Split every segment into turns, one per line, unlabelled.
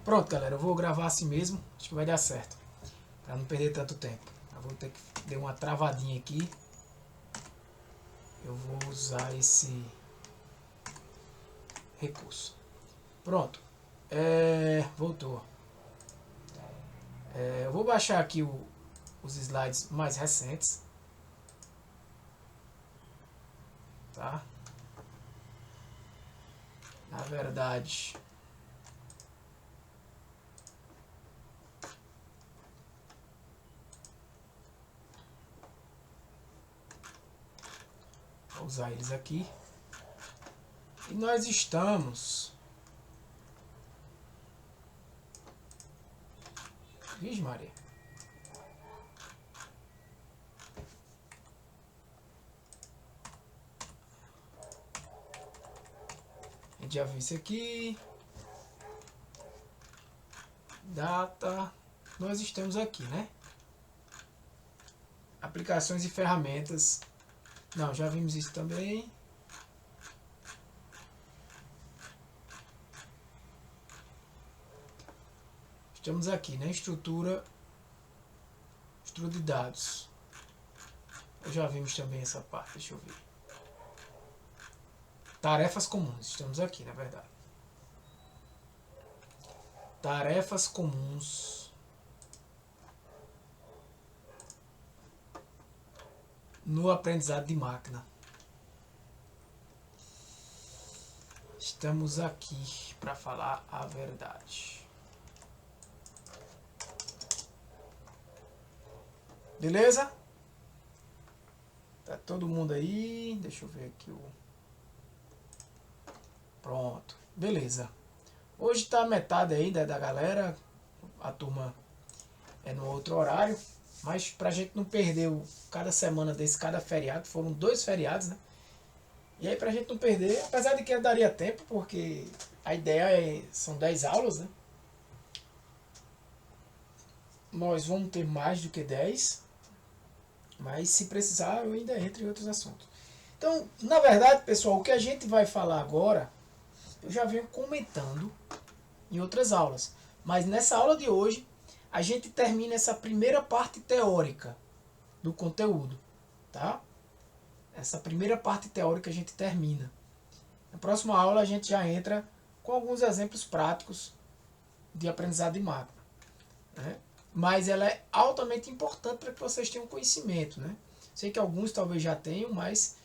Pronto, galera, eu vou gravar assim mesmo, acho que vai dar certo, para não perder tanto tempo. Eu vou ter que dar uma travadinha aqui. Eu vou usar esse recurso. Pronto, voltou. Eu vou baixar aqui os slides mais recentes, tá? Na verdade, vou usar eles aqui. E nós estamos... Vixe Maria. A gente já viu isso aqui. Data. Nós estamos aqui, né? Aplicações e ferramentas. Não, já vimos isso também. Estamos aqui, né? Estrutura de dados. Já vimos também essa parte, deixa eu ver. Tarefas comuns, estamos aqui, na verdade. Tarefas comuns no aprendizado de máquina. Estamos aqui para falar a verdade. Beleza? Tá todo mundo aí? Deixa eu ver aqui o... Pronto, beleza. Hoje tá metade aí da galera. A turma é no outro horário. Mas pra gente não perder cada semana desse, cada feriado. Foram 2 feriados, né? E aí pra gente não perder, apesar de que daria tempo, porque a ideia são 10 aulas, né? Nós vamos ter mais do que 10. Mas se precisar, eu ainda entro em outros assuntos. Então, na verdade, pessoal, o que a gente vai falar agora, eu já venho comentando em outras aulas. Mas nessa aula de hoje, a gente termina essa primeira parte teórica do conteúdo, tá? Essa primeira parte teórica a gente termina. Na próxima aula a gente já entra com alguns exemplos práticos de aprendizado de máquina, né? Mas ela é altamente importante para que vocês tenham conhecimento, né? Sei que alguns talvez já tenham, mas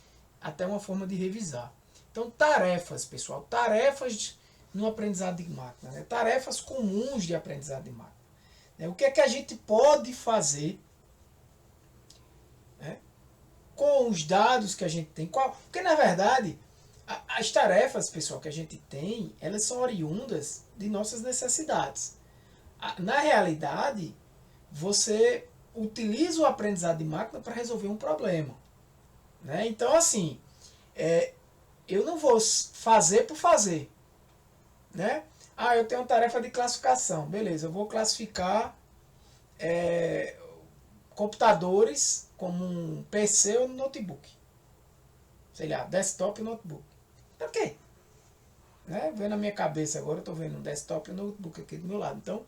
até uma forma de revisar. Então, tarefas, pessoal. Tarefas no aprendizado de máquina, né? Tarefas comuns de aprendizado de máquina, né? O que é que a gente pode fazer, né, com os dados que a gente tem? Porque, na verdade, as tarefas, pessoal, que a gente tem, elas são oriundas de nossas necessidades. Na realidade, você utiliza o aprendizado de máquina para resolver um problema, né? Então, assim, eu não vou fazer por fazer, né? Eu tenho uma tarefa de classificação. Beleza, eu vou classificar computadores como um PC ou um notebook. Sei lá, desktop e notebook. Ok. Né? Vendo na minha cabeça agora, eu estou vendo um desktop e um notebook aqui do meu lado. Então,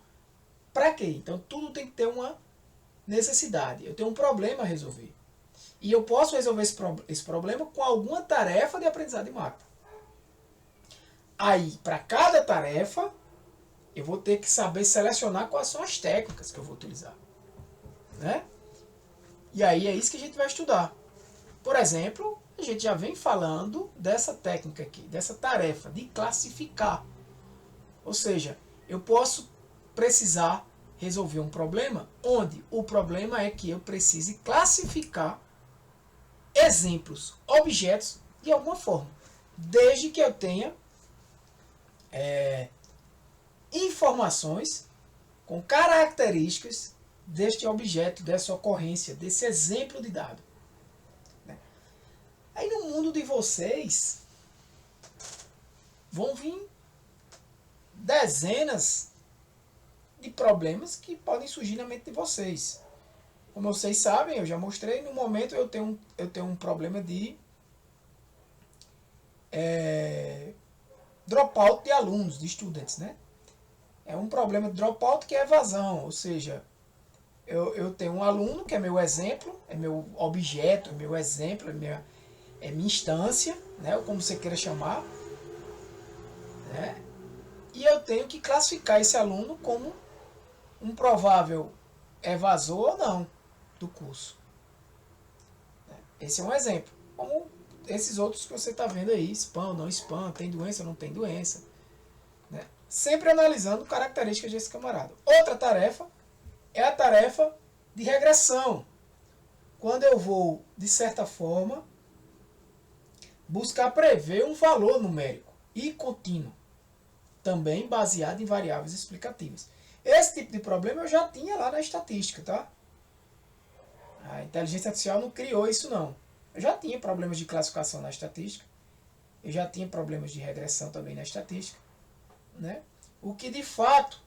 para quê? Então, tudo tem que ter uma necessidade. Eu tenho um problema a resolver. E eu posso resolver esse problema com alguma tarefa de aprendizado de máquina. Aí, para cada tarefa, eu vou ter que saber selecionar quais são as técnicas que eu vou utilizar, né? E aí é isso que a gente vai estudar. Por exemplo, a gente já vem falando dessa técnica aqui, dessa tarefa de classificar. Ou seja, eu posso precisar resolver um problema onde o problema é que eu precise classificar exemplos, objetos de alguma forma, desde que eu tenha informações com características deste objeto, dessa ocorrência, desse exemplo de dado. Aí no mundo de vocês vão vir dezenas de problemas que podem surgir na mente de vocês. Como vocês sabem, eu já mostrei, no momento eu tenho um problema de dropout de alunos, de estudantes, né? é um problema de dropout que é evasão, ou seja, eu tenho um aluno que é meu exemplo, é meu objeto, é meu exemplo, é minha instância, né, ou como você queira chamar, né, e eu tenho que classificar esse aluno como um provável evasor ou não do curso. Esse é um exemplo. Como esses outros que você está vendo aí, spam ou não spam, tem doença ou não tem doença. Né? Sempre analisando características desse camarada. Outra tarefa é a tarefa de regressão. Quando eu vou, de certa forma, buscar prever um valor numérico e contínuo, também baseado em variáveis explicativas. Esse tipo de problema eu já tinha lá na estatística, tá? A inteligência artificial não criou isso não. Eu já tinha problemas de classificação na estatística, eu já tinha problemas de regressão também na estatística, né? O que de fato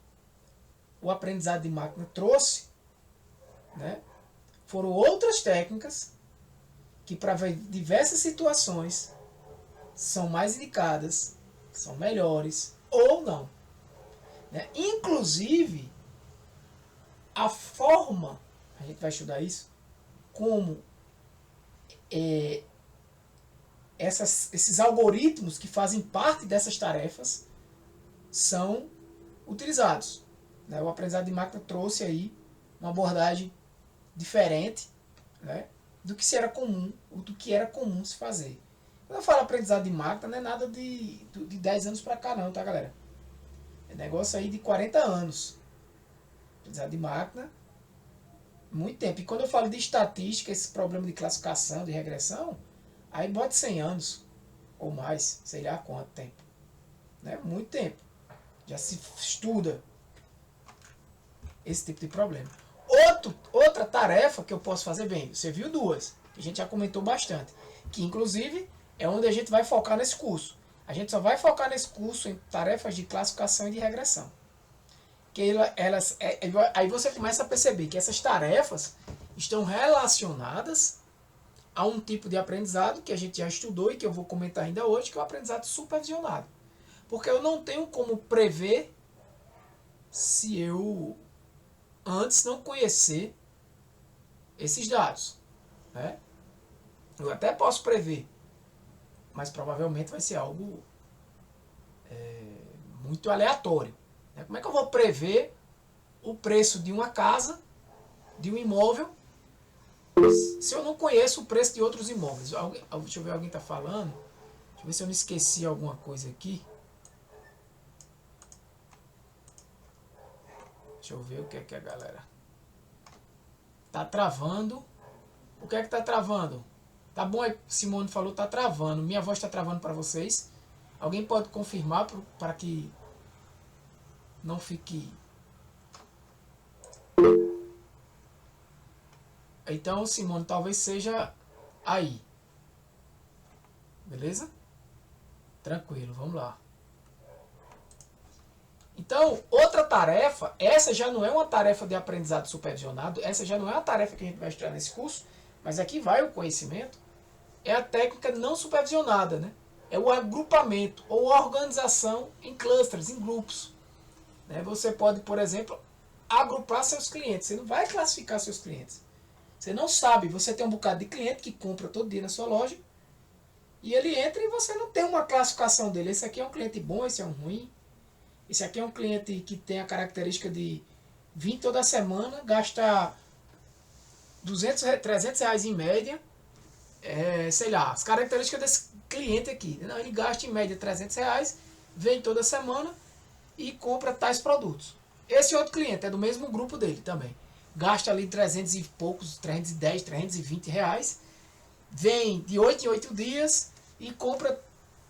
o aprendizado de máquina trouxe, né, foram outras técnicas que para diversas situações são mais indicadas, são melhores ou não. Né? Inclusive, a forma, a gente vai estudar isso, como esses algoritmos que fazem parte dessas tarefas são utilizados. Né? O aprendizado de máquina trouxe aí uma abordagem diferente, né, do que era comum se fazer. Quando eu falo aprendizado de máquina, não é nada de 10 anos para cá não, tá galera? É negócio aí de 40 anos. Aprendizado de máquina, muito tempo. E quando eu falo de estatística, esse problema de classificação, de regressão, aí bote 100 anos ou mais, sei lá quanto tempo. Né? Muito tempo. Já se estuda esse tipo de problema. Outra tarefa que eu posso fazer bem, você viu duas, que a gente já comentou bastante, que inclusive é onde a gente vai focar nesse curso. A gente só vai focar nesse curso em tarefas de classificação e de regressão. Que aí você começa a perceber que essas tarefas estão relacionadas a um tipo de aprendizado que a gente já estudou e que eu vou comentar ainda hoje, que é o aprendizado supervisionado. Porque eu não tenho como prever se eu antes não conhecer esses dados. Né? Eu até posso prever, mas provavelmente vai ser algo muito aleatório. Né? Como é que eu vou prever o preço de uma casa, de um imóvel, se eu não conheço o preço de outros imóveis? Deixa eu ver, alguém está falando. Deixa eu ver se eu não esqueci alguma coisa aqui. Deixa eu ver o que é que a galera tá travando. O que é que tá travando? Tá bom, Simone falou, tá travando. Minha voz tá travando para vocês. Alguém pode confirmar para que não fique... Então, Simone, talvez seja aí. Beleza? Tranquilo, vamos lá. Então, outra tarefa, essa já não é uma tarefa de aprendizado supervisionado, essa já não é uma tarefa que a gente vai estudar nesse curso, mas aqui vai o conhecimento, é a técnica não supervisionada, né? É o agrupamento ou organização em clusters, em grupos. Né? Você pode, por exemplo, agrupar seus clientes, você não vai classificar seus clientes. Você não sabe, você tem um bocado de cliente que compra todo dia na sua loja, e ele entra e você não tem uma classificação dele. Esse aqui é um cliente bom, esse é um ruim. Esse aqui é um cliente que tem a característica de vir toda semana, gastar 200, 300 reais em média. Sei lá, as características desse cliente aqui. Não, ele gasta em média 300 reais, vem toda semana e compra tais produtos. Esse outro cliente é do mesmo grupo dele também. Gasta ali 300 e poucos, 310, 320 reais. Vem de 8 em 8 dias e compra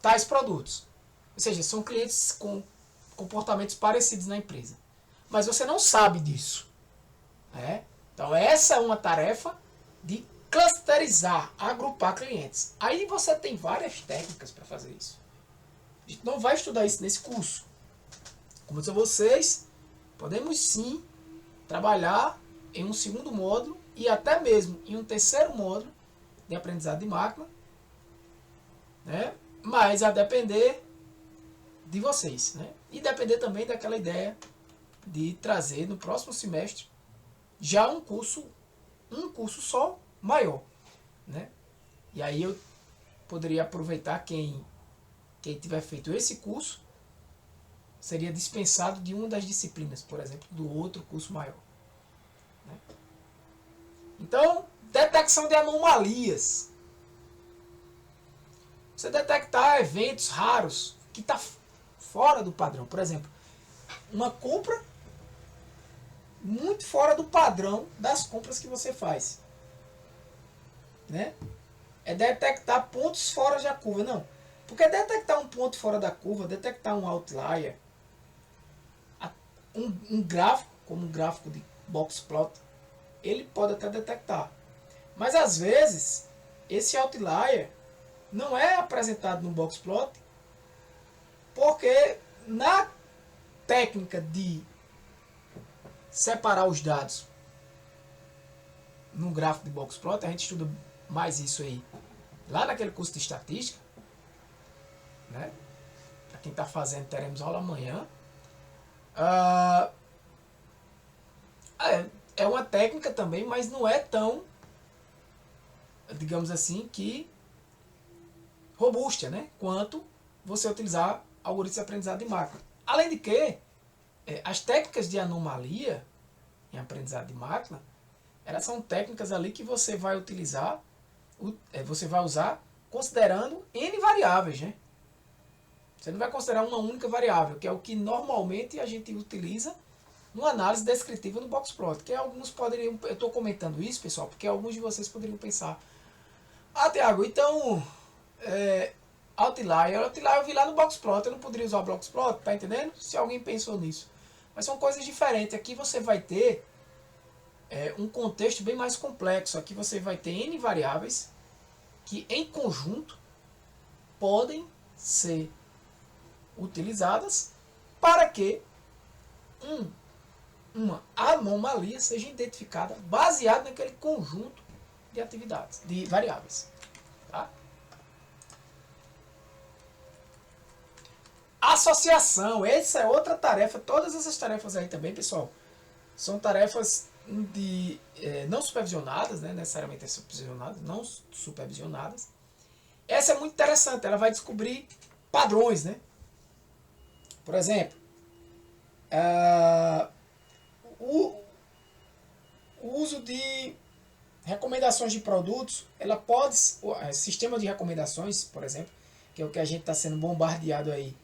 tais produtos. Ou seja, são clientes com comportamentos parecidos na empresa. Mas você não sabe disso. Né? Então essa é uma tarefa de clusterizar, agrupar clientes. Aí você tem várias técnicas para fazer isso. A gente não vai estudar isso nesse curso. Como eu disse a vocês, podemos sim trabalhar em um segundo módulo e até mesmo em um terceiro módulo de aprendizado de máquina, né? Mas a depender de vocês, né? E depender também daquela ideia de trazer no próximo semestre já um curso só maior, né? E aí eu poderia aproveitar quem tiver feito esse curso seria dispensado de uma das disciplinas, por exemplo, do outro curso maior, né? Então, detecção de anomalias. Você detectar eventos raros que está fora do padrão. Por exemplo, uma compra muito fora do padrão das compras que você faz, né? É detectar pontos fora da curva. Não, porque detectar um ponto fora da curva, detectar um outlier, um gráfico, como um gráfico de box plot, ele pode até detectar. Mas às vezes, esse outlier não é apresentado no box plot, porque na técnica de separar os dados no gráfico de box plot, a gente estuda mais isso aí lá naquele curso de estatística, né? Para quem está fazendo, teremos aula amanhã. É uma técnica também, mas não é tão, digamos assim, que robusta, né? Quanto você utilizar algoritmos de aprendizado de máquina. Além de que, as técnicas de anomalia em aprendizado de máquina, elas são técnicas ali que você vai utilizar, você vai usar considerando N variáveis, né? Você não vai considerar uma única variável, que é o que normalmente a gente utiliza numa análise descritiva no boxplot. Que alguns poderiam, eu estou comentando isso, pessoal, porque alguns de vocês poderiam pensar: ah, Tiago, então outlier eu vi lá no boxplot, eu não poderia usar o boxplot, tá entendendo? Se alguém pensou nisso. Mas são coisas diferentes. Aqui você vai ter um contexto bem mais complexo. Aqui você vai ter N variáveis que em conjunto podem ser utilizadas para que uma anomalia seja identificada baseada naquele conjunto de atividades, de variáveis. Tá? Associação, essa é outra tarefa. Todas essas tarefas aí também, pessoal, são tarefas não supervisionadas, né, necessariamente supervisionadas, não supervisionadas. Essa é muito interessante, ela vai descobrir padrões, né? Por exemplo, o uso de recomendações de produtos, ela pode, o sistema de recomendações, por exemplo, que é o que a gente está sendo bombardeado aí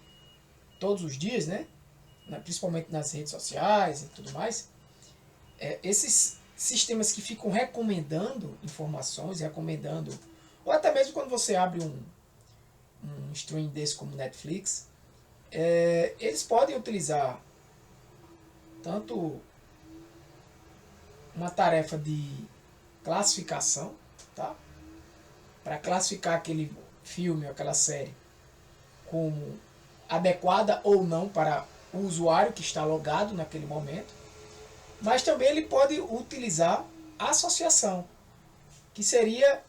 todos os dias, né? Principalmente nas redes sociais e tudo mais, esses sistemas que ficam recomendando informações, recomendando, ou até mesmo quando você abre um stream desse como Netflix, eles podem utilizar tanto uma tarefa de classificação, tá? Para classificar aquele filme ou aquela série como adequada ou não para o usuário que está logado naquele momento, mas também ele pode utilizar associação, que seria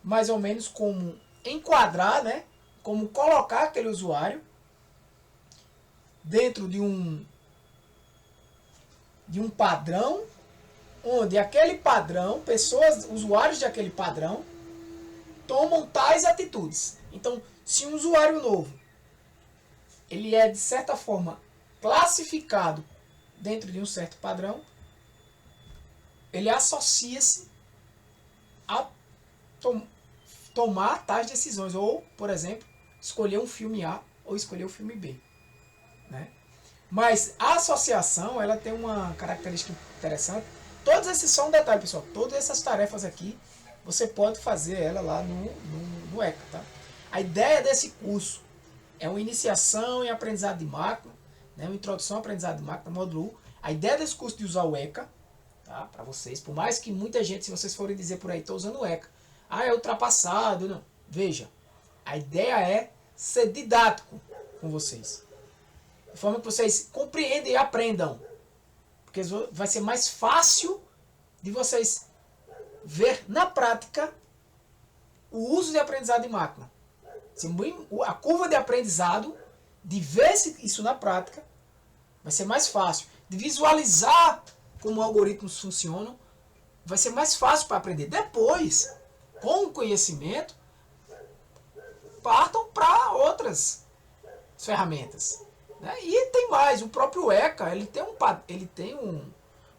mais ou menos como enquadrar, né? Como colocar aquele usuário dentro de um padrão, onde aquele padrão, usuários de aquele padrão, tomam tais atitudes. Então, se um usuário novo, ele é de certa forma classificado dentro de um certo padrão, ele associa-se a tomar tais decisões, ou, por exemplo, escolher um filme A ou escolher o filme B, né? Mas a associação, ela tem uma característica interessante. Todos esses são um detalhe, pessoal. Todas essas tarefas aqui, você pode fazer ela lá no ECA, tá? A ideia desse curso é uma iniciação em aprendizado de máquina, né? Uma introdução ao aprendizado de máquina, módulo 1. A ideia desse curso de usar o ECA, tá? Para vocês, por mais que muita gente, se vocês forem dizer por aí, estou usando o ECA, é ultrapassado, não. Veja, a ideia é ser didático com vocês, de forma que vocês compreendem e aprendam, porque vai ser mais fácil de vocês ver na prática o uso de aprendizado de máquina. A curva de aprendizado, de ver isso na prática, vai ser mais fácil. de visualizar como algoritmos funcionam, vai ser mais fácil para aprender. Depois, com o conhecimento, partam para outras ferramentas. Né? E tem mais, o próprio ECA, ele tem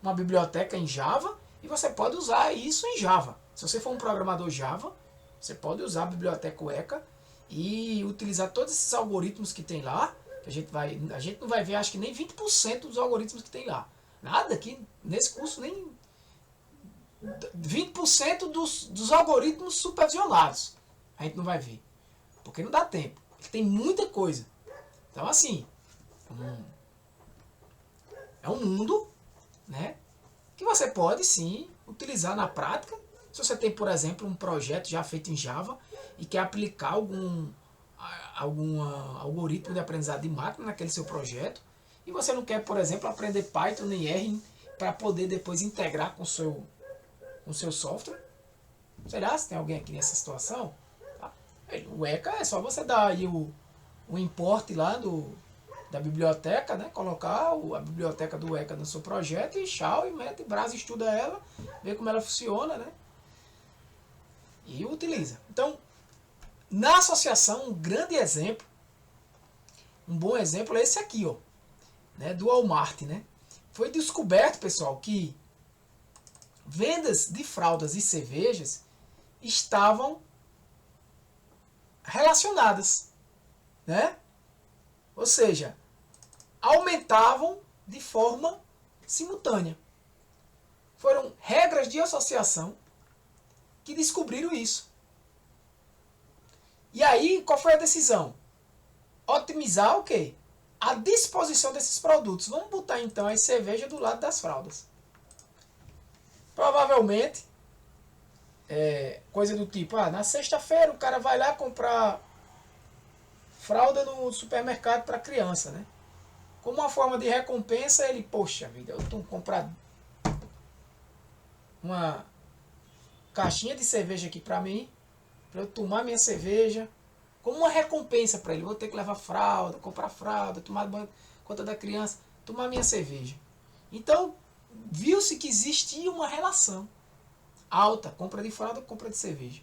uma biblioteca em Java e você pode usar isso em Java. Se você for um programador Java, você pode usar a biblioteca ECA e utilizar todos esses algoritmos que tem lá, que a gente não vai ver, acho que nem 20% dos algoritmos que tem lá. Nada aqui, nesse curso, nem 20% dos algoritmos supervisionados. A gente não vai ver. Porque não dá tempo. Tem muita coisa. Então, assim, é um mundo, né, que você pode, sim, utilizar na prática. Se você tem, por exemplo, um projeto já feito em Java e quer aplicar algum algoritmo de aprendizado de máquina naquele seu projeto, e você não quer, por exemplo, aprender Python nem R para poder depois integrar com o seu software. Será se tem alguém aqui nessa situação? Tá? O ECA é só você dar aí o import lá da biblioteca, né? Colocar a biblioteca do ECA no seu projeto e tchau, e mete brasa, estuda ela, vê como ela funciona, né? E utiliza. Então, na associação, um grande exemplo, um bom exemplo é esse aqui, ó, né, do Walmart, né? Foi descoberto, pessoal, que vendas de fraldas e cervejas estavam relacionadas, né? Ou seja, aumentavam de forma simultânea. Foram regras de associação que descobriram isso. E aí, qual foi a decisão? Otimizar o quê? A disposição desses produtos. Vamos botar então as cervejas do lado das fraldas. Provavelmente, coisa do tipo, na sexta-feira o cara vai lá comprar fralda no supermercado para criança, né? Como uma forma de recompensa, ele, poxa vida, eu estou comprando uma caixinha de cerveja aqui para mim, para eu tomar minha cerveja, como uma recompensa para ele. Vou ter que levar fralda, comprar fralda, tomar conta da criança, tomar minha cerveja. Então, viu-se que existia uma relação alta, compra de fralda, compra de cerveja.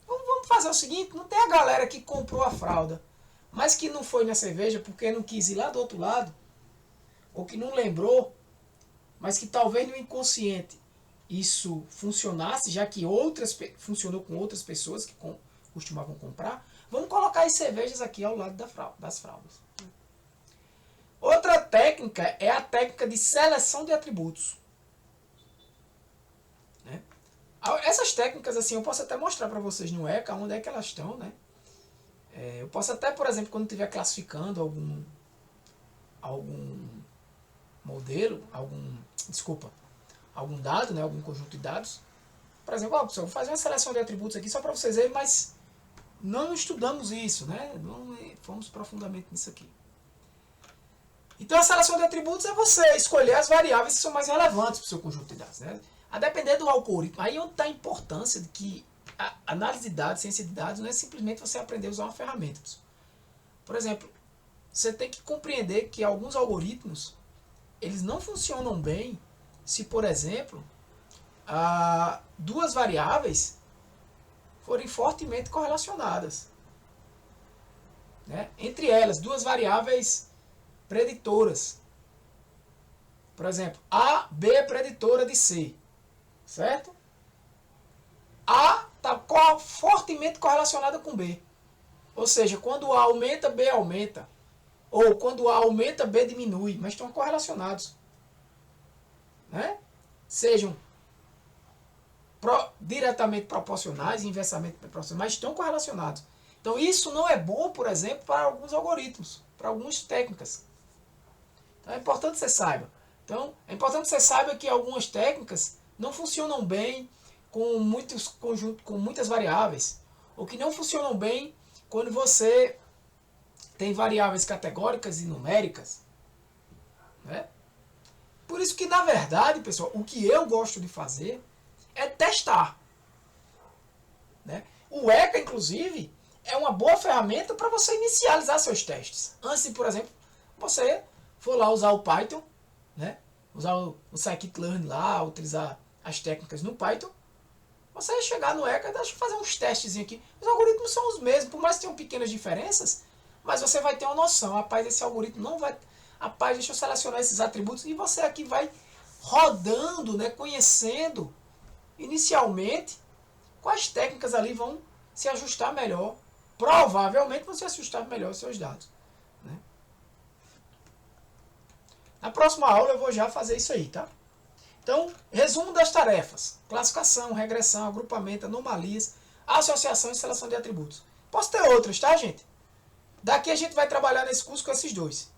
Então, vamos fazer o seguinte, não tem a galera que comprou a fralda, mas que não foi na cerveja porque não quis ir lá do outro lado, ou que não lembrou, mas que talvez no inconsciente isso funcionasse, já que funcionou com outras pessoas que costumavam comprar. Vamos colocar as cervejas aqui ao lado das fraldas. Outra técnica é a técnica de seleção de atributos. Né? Essas técnicas, assim, eu posso até mostrar para vocês no ECA onde é que elas estão. Né? Eu posso até, por exemplo, quando estiver classificando algum modelo, algum dado, né, algum conjunto de dados. Por exemplo, pessoal, vou fazer uma seleção de atributos aqui só para vocês verem, mas não estudamos isso, né? Não fomos profundamente nisso aqui. Então a seleção de atributos é você escolher as variáveis que são mais relevantes para o seu conjunto de dados. Né? A depender do algoritmo, aí onde está a importância de que a análise de dados, ciência de dados, não é simplesmente você aprender a usar uma ferramenta. Pessoal. Por exemplo, você tem que compreender que alguns algoritmos eles não funcionam bem se, por exemplo, duas variáveis forem fortemente correlacionadas. Né? Entre elas, duas variáveis preditoras. Por exemplo, A, B é preditora de C. Certo? A está fortemente correlacionada com B. Ou seja, quando A aumenta, B aumenta. Ou quando A aumenta, B diminui. Mas estão correlacionados. Né? Sejam diretamente proporcionais e inversamente proporcionais, mas estão correlacionados. Então isso não é bom, por exemplo, para alguns algoritmos, para algumas técnicas. Então é importante que você saiba. Então é importante que você saiba que algumas técnicas não funcionam bem com muitos conjuntos, com muitas variáveis, ou que não funcionam bem quando você tem variáveis categóricas e numéricas. Né? Por isso que, na verdade, pessoal, o que eu gosto de fazer é testar. Né? O ECA, inclusive, é uma boa ferramenta para você inicializar seus testes. Antes de, por exemplo, você for lá usar o Python né? Usar o scikit-learn lá, utilizar as técnicas no Python, você vai chegar no ECA, deixa eu fazer uns testes aqui. Os algoritmos são os mesmos, por mais que tenham pequenas diferenças, mas você vai ter uma noção. Rapaz, esse algoritmo não vai... Rapaz, deixa eu selecionar esses atributos e você aqui vai rodando, né, conhecendo inicialmente quais técnicas ali vão se ajustar melhor. Provavelmente vão se ajustar melhor os seus dados, né? Na próxima aula eu vou já fazer isso aí, tá? Então, resumo das tarefas: classificação, regressão, agrupamento, anomalias, associação e seleção de atributos. Posso ter outras, tá, gente? Daqui a gente vai trabalhar nesse curso com esses dois.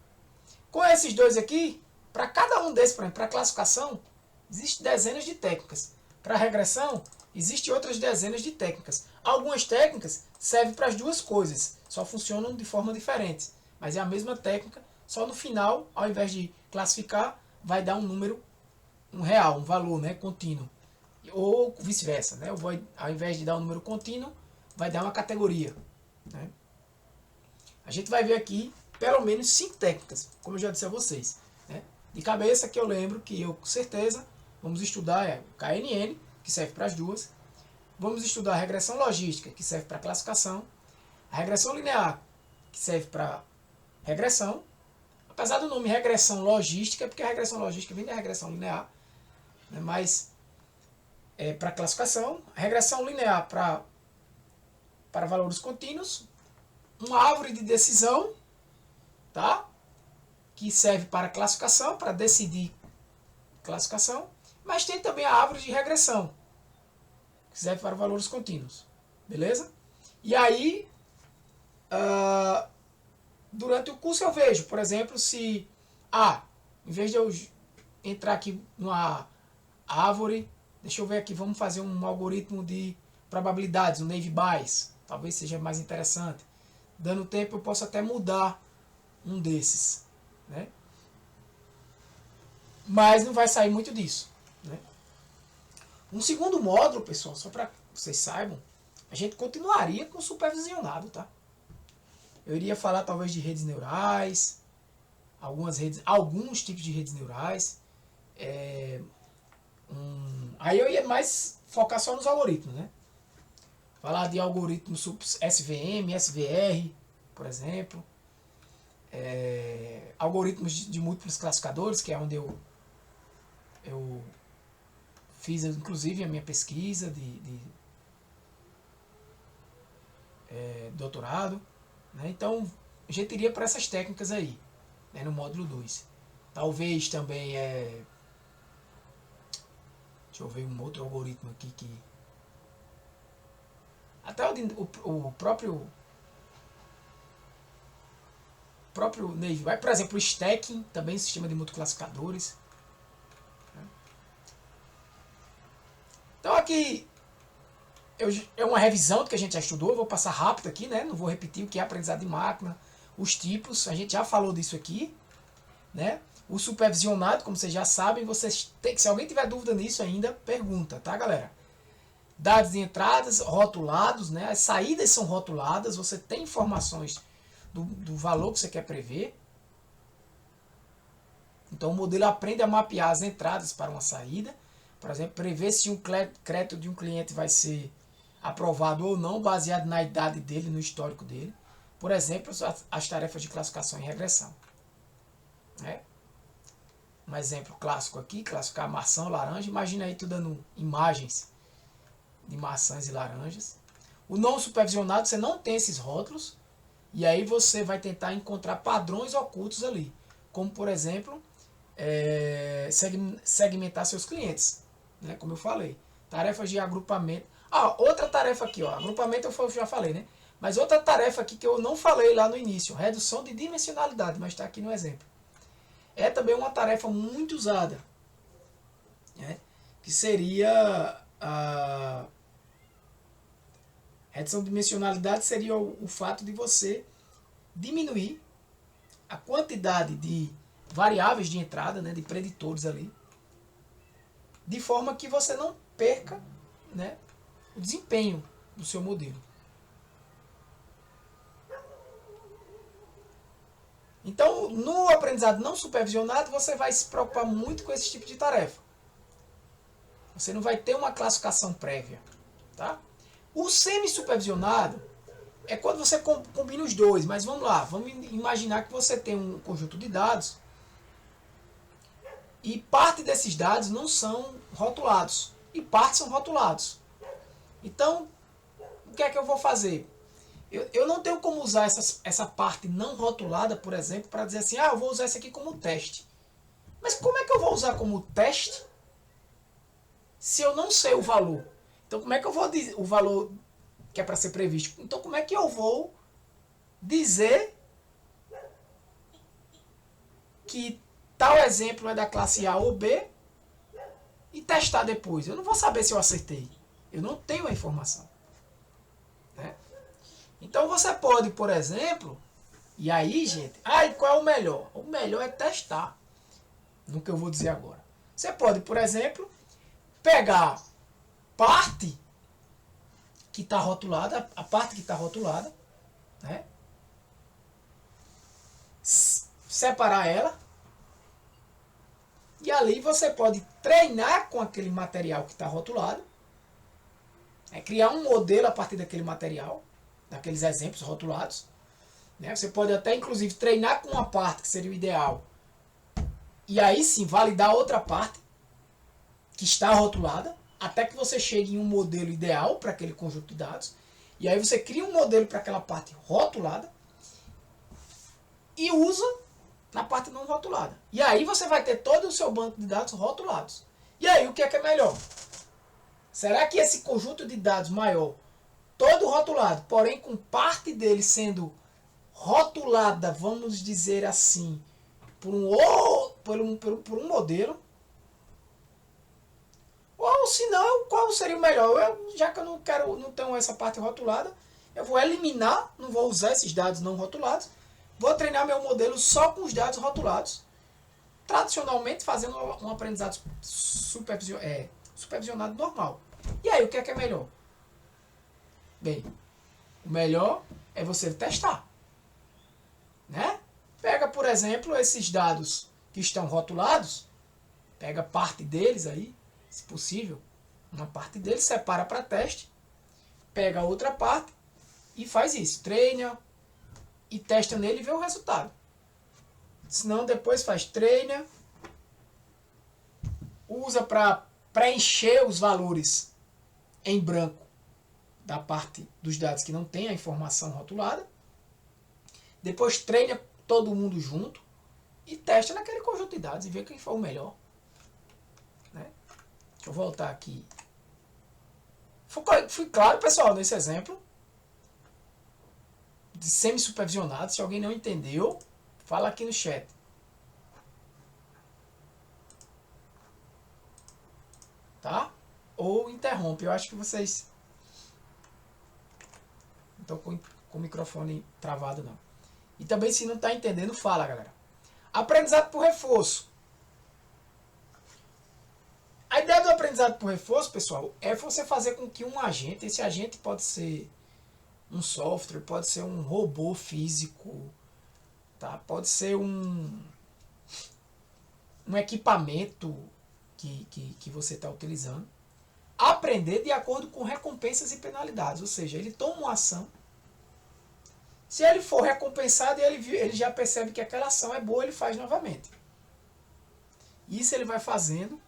Com esses dois aqui, para cada um desses, por exemplo, para classificação, existem dezenas de técnicas. Para regressão, existem outras dezenas de técnicas. Algumas técnicas servem para as duas coisas, só funcionam de forma diferente. Mas é a mesma técnica, só no final, ao invés de classificar, vai dar um número, um real, um valor, né, contínuo. Ou vice-versa, né? Ao invés de dar um número contínuo, vai dar uma categoria, né? A gente vai ver aqui pelo menos 5 técnicas, como eu já disse a vocês, né? De cabeça que eu lembro que eu com certeza vamos estudar o KNN, que serve para as duas. Vamos estudar a regressão logística, que serve para classificação. A regressão linear, que serve para regressão. Apesar do nome regressão logística, porque a regressão logística vem da regressão linear, né? Mas é para classificação. A regressão linear para valores contínuos. Uma árvore de decisão, tá? Que serve para classificação, para decidir classificação. Mas tem também a árvore de regressão, que serve para valores contínuos. Beleza? E aí, durante o curso eu vejo, por exemplo, se em vez de eu entrar aqui numa árvore, deixa eu ver aqui, vamos fazer um algoritmo de probabilidades, um Naive Bayes, talvez seja mais interessante. Dando tempo eu posso até mudar um desses, né? Mas não vai sair muito disso, né? Um segundo módulo, pessoal, só para vocês saibam, a gente continuaria com o supervisionado, tá? Eu iria falar talvez de redes neurais, alguns tipos de redes neurais. Aí eu ia mais focar só nos algoritmos, né? Falar de algoritmos SVM, SVR, por exemplo. Algoritmos de múltiplos classificadores, que é onde eu fiz inclusive a minha pesquisa de doutorado, né? Então a gente iria para essas técnicas aí, né, no módulo 2. Talvez também deixa eu ver um outro algoritmo aqui que até o próprio Naive Bayes, por exemplo, o stacking, também sistema de multiclassificadores. Então aqui é uma revisão do que a gente já estudou, eu vou passar rápido aqui, né? Não vou repetir o que é aprendizado de máquina, os tipos, a gente já falou disso aqui, né? O supervisionado, como vocês já sabem, se alguém tiver dúvida nisso ainda, pergunta, tá, galera? Dados de entradas rotulados, né? As saídas são rotuladas, você tem informações do valor que você quer prever. Então o modelo aprende a mapear as entradas para uma saída. Por exemplo, prever se um crédito de um cliente vai ser aprovado ou não, baseado na idade dele, no histórico dele. Por exemplo, as tarefas de classificação e regressão. Né? Um exemplo clássico aqui, classificar maçã ou laranja. Imagina aí tu dando imagens de maçãs e laranjas. O não supervisionado, você não tem esses rótulos. E aí você vai tentar encontrar padrões ocultos ali. Como, por exemplo, segmentar seus clientes. Né? Como eu falei. Tarefas de agrupamento. Outra tarefa aqui. Agrupamento eu já falei, né? Mas outra tarefa aqui que eu não falei lá no início. Redução de dimensionalidade. Mas está aqui no exemplo. É também uma tarefa muito usada. Né? Que seria a redução de dimensionalidade seria o fato de você diminuir a quantidade de variáveis de entrada, né, de preditores ali, de forma que você não perca, né, o desempenho do seu modelo. Então, no aprendizado não supervisionado, você vai se preocupar muito com esse tipo de tarefa. Você não vai ter uma classificação prévia. Tá? O semi-supervisionado é quando você combina os dois. Mas vamos lá, vamos imaginar que você tem um conjunto de dados e parte desses dados não são rotulados. E parte são rotulados. Então, o que é que eu vou fazer? Eu não tenho como usar essa parte não rotulada, por exemplo, para dizer assim, eu vou usar isso aqui como teste. Mas como é que eu vou usar como teste se eu não sei o valor? Então, como é que eu vou dizer o valor que é para ser previsto? Então, como é que eu vou dizer que tal exemplo é da classe A ou B e testar depois? Eu não vou saber se eu acertei. Eu não tenho a informação. Né? Então você pode, por exemplo, e aí, gente, qual é o melhor? O melhor é testar, no que eu vou dizer agora. Você pode, por exemplo, pegar parte que está rotulada, a parte que está rotulada, né? Separar ela, e ali você pode treinar com aquele material que está rotulado, criar um modelo a partir daquele material, daqueles exemplos rotulados. Né? Você pode até, inclusive, treinar com uma parte, que seria o ideal, e aí sim validar a outra parte que está rotulada, até que você chegue em um modelo ideal para aquele conjunto de dados. E aí você cria um modelo para aquela parte rotulada e usa na parte não rotulada. E aí você vai ter todo o seu banco de dados rotulados. E aí o que é melhor? Será que esse conjunto de dados maior, todo rotulado, porém com parte dele sendo rotulada, vamos dizer assim, por um modelo, ou se não, qual seria o melhor? Já que eu não tenho essa parte rotulada, eu vou eliminar, não vou usar esses dados não rotulados, vou treinar meu modelo só com os dados rotulados, tradicionalmente fazendo um aprendizado supervisionado normal. E aí, o que é melhor? Bem, o melhor é você testar. Né? Pega, por exemplo, esses dados que estão rotulados, pega parte deles aí, se possível, uma parte deles, separa para teste, pega a outra parte e faz isso. Treina e testa nele e vê o resultado. Senão depois faz treina, usa para preencher os valores em branco da parte dos dados que não tem a informação rotulada. Depois treina todo mundo junto e testa naquele conjunto de dados e vê quem for o melhor. Né? Deixa eu voltar aqui. Fui claro, pessoal, nesse exemplo de semi-supervisionado. Se alguém não entendeu, fala aqui no chat. Tá? Ou interrompe. Eu acho que vocês não estão com o microfone travado, não. E também, se não está entendendo, fala, galera. Aprendizado por reforço. A ideia do aprendizado por reforço, pessoal, é você fazer com que um agente, esse agente pode ser um software, pode ser um robô físico, tá? Pode ser um equipamento que você está utilizando, aprender de acordo com recompensas e penalidades. Ou seja, ele toma uma ação. Se ele for recompensado e ele já percebe que aquela ação é boa, ele faz novamente. Isso ele vai fazendo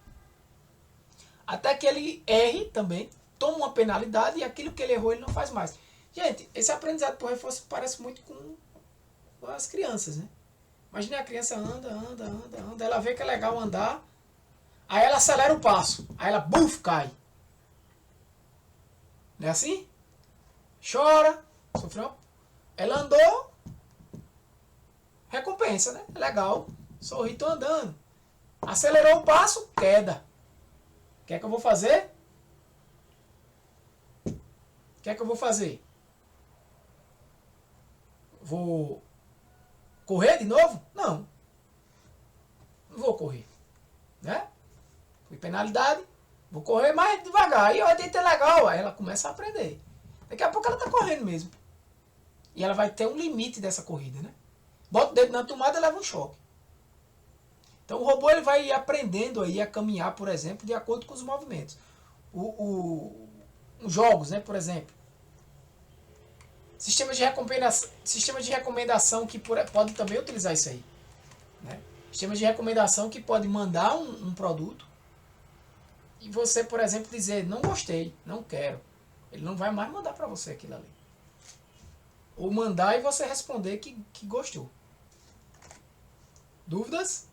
até que ele erre também, toma uma penalidade e aquilo que ele errou ele não faz mais. Gente, esse aprendizado por reforço parece muito com as crianças, né? Imagina a criança anda, ela vê que é legal andar, aí ela acelera o passo, aí ela cai. Não é assim? Chora, sofreu. Ela andou, recompensa, né? Legal, sorri, tô andando. Acelerou o passo, queda. O que é que eu vou fazer? O que é que eu vou fazer? Vou correr de novo? Não. Não vou correr. Né? Fui penalidade, vou correr mais devagar. E olha, é legal. Aí ela começa a aprender. Daqui a pouco ela está correndo mesmo. E ela vai ter um limite dessa corrida, né? bota o dedo na tomada e leva um choque. Então o robô ele vai aprendendo aí a caminhar, por exemplo, de acordo com os movimentos. Os jogos, né, por exemplo. Sistemas de recomendação que pode também utilizar isso aí. Né? Sistemas de recomendação que pode mandar um produto e você, por exemplo, dizer, não gostei, não quero. Ele não vai mais mandar para você aquilo ali. Ou mandar e você responder que gostou. Dúvidas?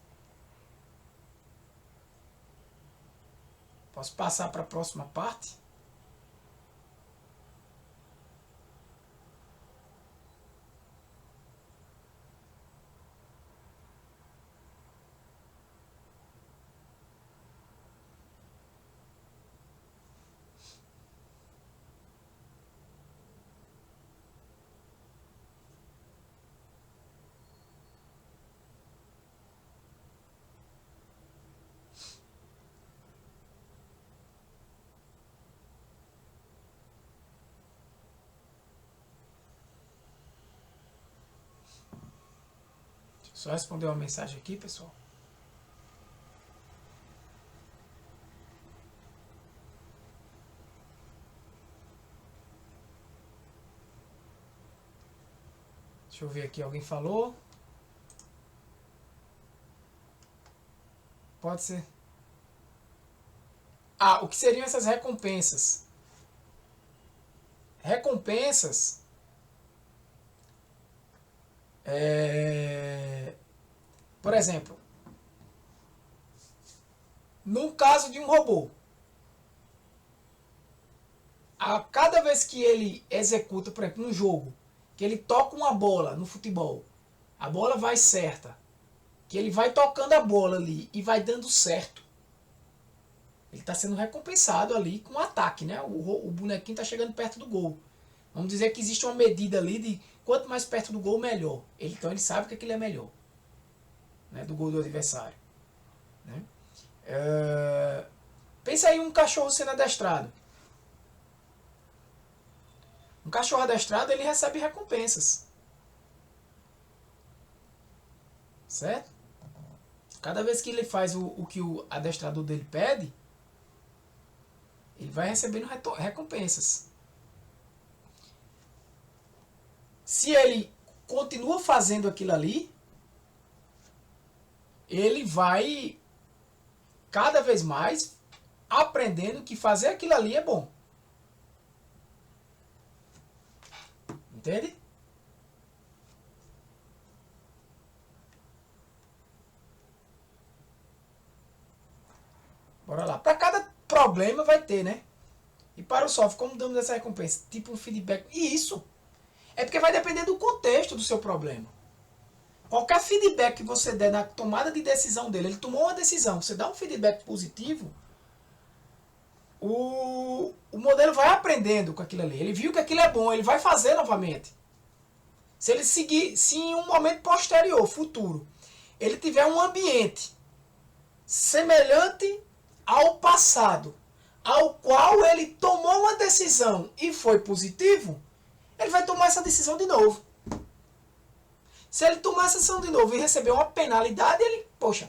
Posso passar para a próxima parte? Só responder uma mensagem aqui, pessoal. Deixa eu ver aqui, alguém falou? Pode ser. O que seriam essas recompensas? Recompensas por exemplo, no caso de um robô, a cada vez que ele executa, por exemplo, um jogo, que ele toca uma bola no futebol, a bola vai certa, que ele vai tocando a bola ali e vai dando certo, ele está sendo recompensado ali com um ataque, né? O bonequinho está chegando perto do gol. Vamos dizer que existe uma medida ali de quanto mais perto do gol, melhor. Então ele sabe que aquilo é melhor, né, do gol do adversário. Né? Pensa aí um cachorro sendo adestrado. Um cachorro adestrado, ele recebe recompensas. Certo? Cada vez que ele faz o que o adestrador dele pede, ele vai recebendo recompensas. Se ele continua fazendo aquilo ali, ele vai cada vez mais aprendendo que fazer aquilo ali é bom. Entende? Bora lá. Para cada problema vai ter, né? E para o software, como damos essa recompensa? Tipo um feedback. E isso é porque vai depender do contexto do seu problema. Qualquer feedback que você der na tomada de decisão dele, ele tomou uma decisão, você dá um feedback positivo, o modelo vai aprendendo com aquilo ali. Ele viu que aquilo é bom, ele vai fazer novamente. Se ele seguir, se em um momento posterior, futuro, ele tiver um ambiente semelhante ao passado, ao qual ele tomou uma decisão e foi positivo, ele vai tomar essa decisão de novo. Se ele tomar essa decisão de novo e receber uma penalidade, ele, poxa,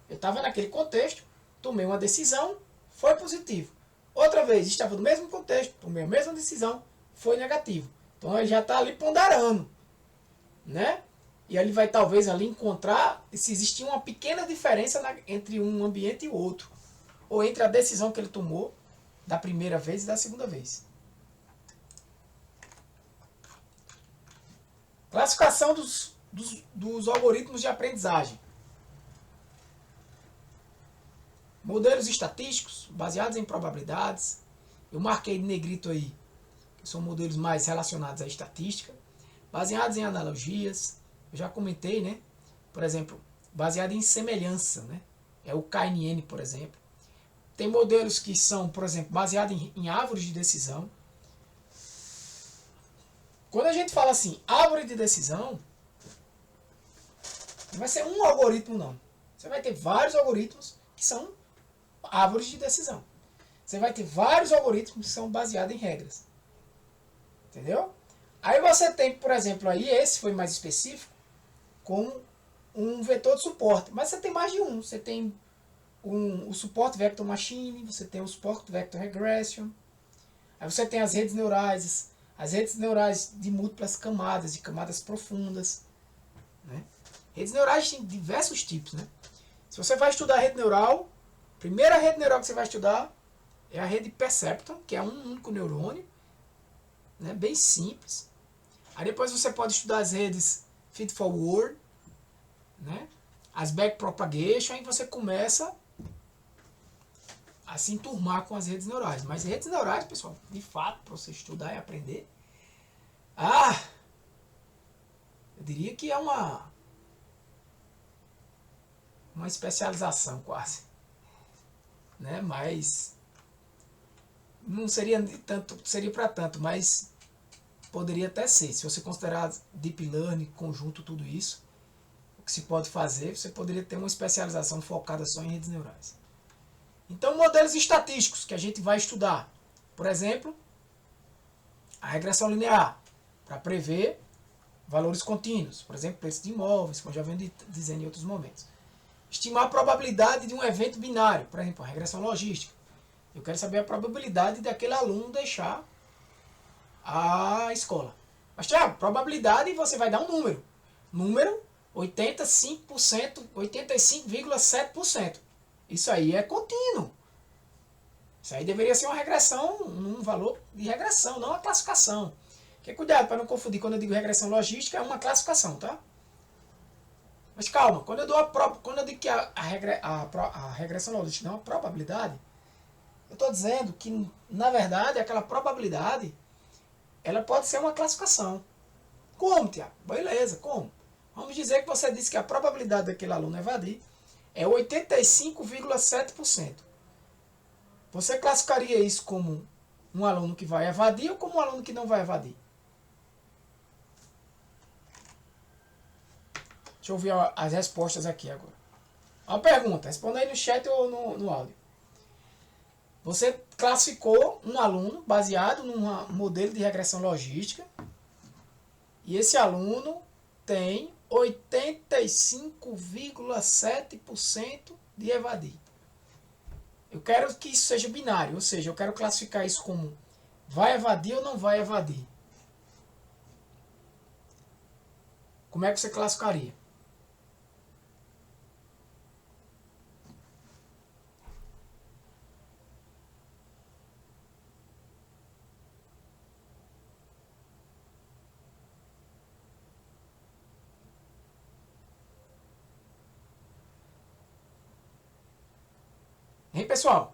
eu estava naquele contexto, tomei uma decisão, foi positivo. Outra vez, estava no mesmo contexto, tomei a mesma decisão, foi negativo. Então ele já está ali ponderando, né? E ele vai talvez ali encontrar se existia uma pequena diferença entre um ambiente e o outro. Ou entre a decisão que ele tomou da primeira vez e da segunda vez. Classificação dos algoritmos de aprendizagem. Modelos estatísticos baseados em probabilidades. Eu marquei de negrito aí, que são modelos mais relacionados à estatística. Baseados em analogias. Eu já comentei, né? Por exemplo, baseado em semelhança, né? É o KNN, por exemplo. Tem modelos que são, por exemplo, baseados em árvores de decisão. Quando a gente fala assim, árvore de decisão, não vai ser um algoritmo, não. Você vai ter vários algoritmos que são árvores de decisão. Você vai ter vários algoritmos que são baseados em regras. Entendeu? Aí você tem, por exemplo, aí esse foi mais específico, como um vetor de suporte. Mas você tem mais de um. Você tem o Support Vector Machine, você tem o Support Vector Regression, aí você tem as redes neurais de múltiplas camadas, de camadas profundas. Né? Redes neurais têm diversos tipos. Né? Se você vai estudar a rede neural, a primeira rede neural que você vai estudar é a rede Perceptron, que é um único neurônio, né? Bem simples. Aí depois você pode estudar as redes Feed Forward, né? As Backpropagation, aí você começa a se enturmar com as redes neurais. Mas redes neurais, pessoal, de fato, para você estudar e aprender, eu diria que é uma especialização quase, né? Mas não seria tanto, seria para tanto, mas poderia até ser. Se você considerar Deep Learning, conjunto, tudo isso, o que se pode fazer, você poderia ter uma especialização focada só em redes neurais. Então, modelos estatísticos que a gente vai estudar. Por exemplo, a regressão linear, para prever valores contínuos. Por exemplo, preço de imóveis, como eu já venho dizendo em outros momentos. Estimar a probabilidade de um evento binário. Por exemplo, a regressão logística. Eu quero saber a probabilidade daquele aluno deixar a escola. Mas, Thiago, probabilidade você vai dar um número. Número 85%, 85,7%. Isso aí é contínuo. Isso aí deveria ser uma regressão, um valor de regressão, não uma classificação. Porque cuidado para não confundir, quando eu digo regressão logística, é uma classificação, tá? Mas calma, quando eu digo que a regressão logística não é uma probabilidade, eu estou dizendo que, na verdade, aquela probabilidade ela pode ser uma classificação. Como, Tiago? Beleza, como? Vamos dizer que você disse que a probabilidade daquele aluno evadir é 85,7%. Você classificaria isso como um aluno que vai evadir ou como um aluno que não vai evadir? Deixa eu ver as respostas aqui agora. Uma pergunta, responda aí no chat ou no áudio. Você classificou um aluno baseado num modelo de regressão logística e esse aluno tem 85,7% de evadir. Eu quero que isso seja binário, ou seja, eu quero classificar isso como vai evadir ou não vai evadir. Como é que você classificaria? Hein, pessoal?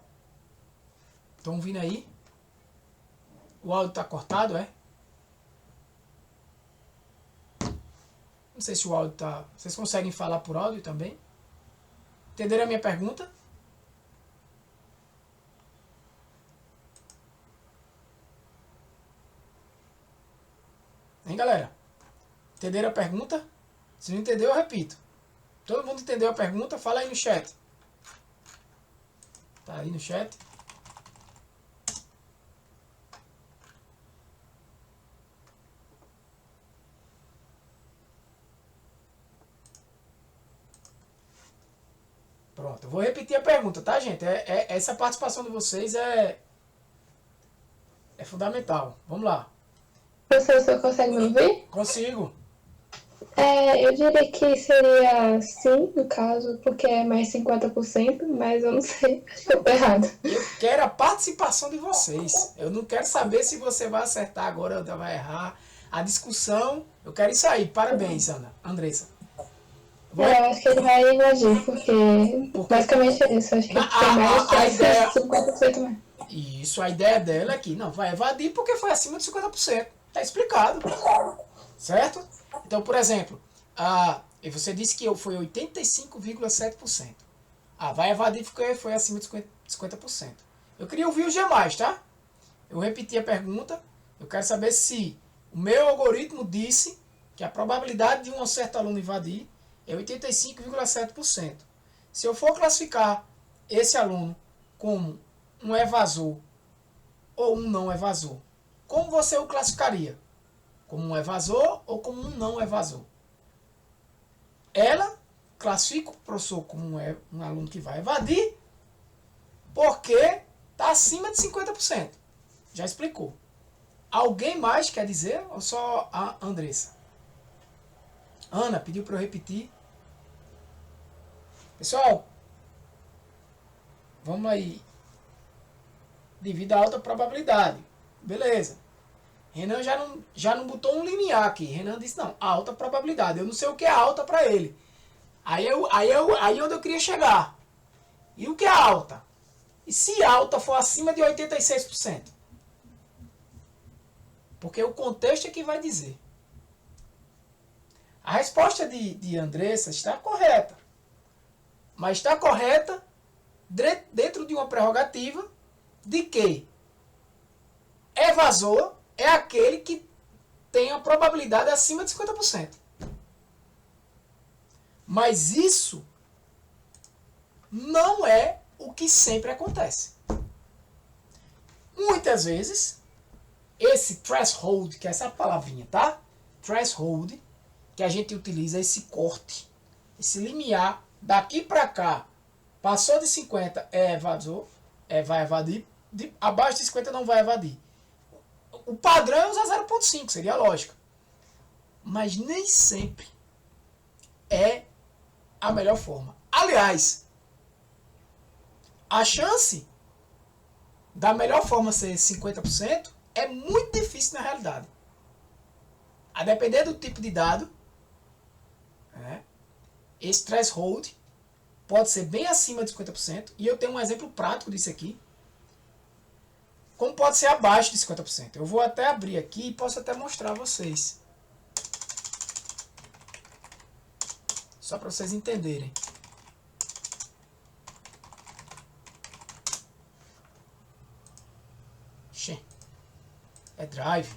Estão ouvindo aí? O áudio está cortado, é? Não sei se o áudio está... Vocês conseguem falar por áudio também? Entenderam a minha pergunta? Hein, galera? Entenderam a pergunta? Se não entendeu, eu repito. Todo mundo entendeu a pergunta? Fala aí no chat. Tá aí no chat. Pronto, eu vou repetir a pergunta, tá, gente? Essa participação de vocês é fundamental. Vamos lá.
Professor, você consegue me ouvir?
Consigo.
Eu diria que seria sim, no caso, porque é mais 50%, mas eu não sei, acho que eu tô errado.
Eu quero a participação de vocês. Eu não quero saber se você vai acertar agora ou vai errar. A discussão, eu quero isso aí. Parabéns, Andressa.
Eu acho que ele vai invadir, porque basicamente é isso. Acho que tem mais
a ideia,
50% mais.
Isso, a ideia dela é que não vai evadir porque foi acima de 50%. Tá explicado. Certo? Então, por exemplo, você disse que foi 85,7%. Vai evadir porque foi acima de 50%. Eu queria ouvir os demais, tá? Eu repeti a pergunta. Eu quero saber se o meu algoritmo disse que a probabilidade de um certo aluno evadir é 85,7%. Se eu for classificar esse aluno como um evasor ou um não evasor, como você o classificaria? Como um evasor ou como um não evasor? ela classifica o professor como um aluno que vai evadir porque está acima de 50%. Já explicou. Alguém mais quer dizer ou só a Andressa? Ana pediu para eu repetir. Pessoal, vamos aí. Devido à alta probabilidade. Beleza. Renan já não botou um limiar aqui. Renan disse, não, alta probabilidade. Eu não sei o que é alta para ele. Aí onde eu queria chegar. E o que é alta? E se alta for acima de 86%? Porque o contexto é que vai dizer. A resposta de Andressa está correta. Mas está correta dentro de uma prerrogativa de que evasor é aquele que tem a probabilidade acima de 50%. Mas isso não é o que sempre acontece. Muitas vezes, esse threshold, que é essa palavrinha, tá? Threshold, que a gente utiliza esse corte, esse limiar, daqui para cá, passou de 50 é evasor, vai evadir, abaixo de 50 não vai evadir. O padrão é usar 0,5, seria a lógica. Mas nem sempre é a melhor forma. Aliás, a chance da melhor forma ser 50% é muito difícil na realidade. A depender do tipo de dado, esse threshold pode ser bem acima de 50%, e eu tenho um exemplo prático disso aqui, como pode ser abaixo de 50%. Eu vou até abrir aqui e posso até mostrar a vocês. Só para vocês entenderem. É Drive.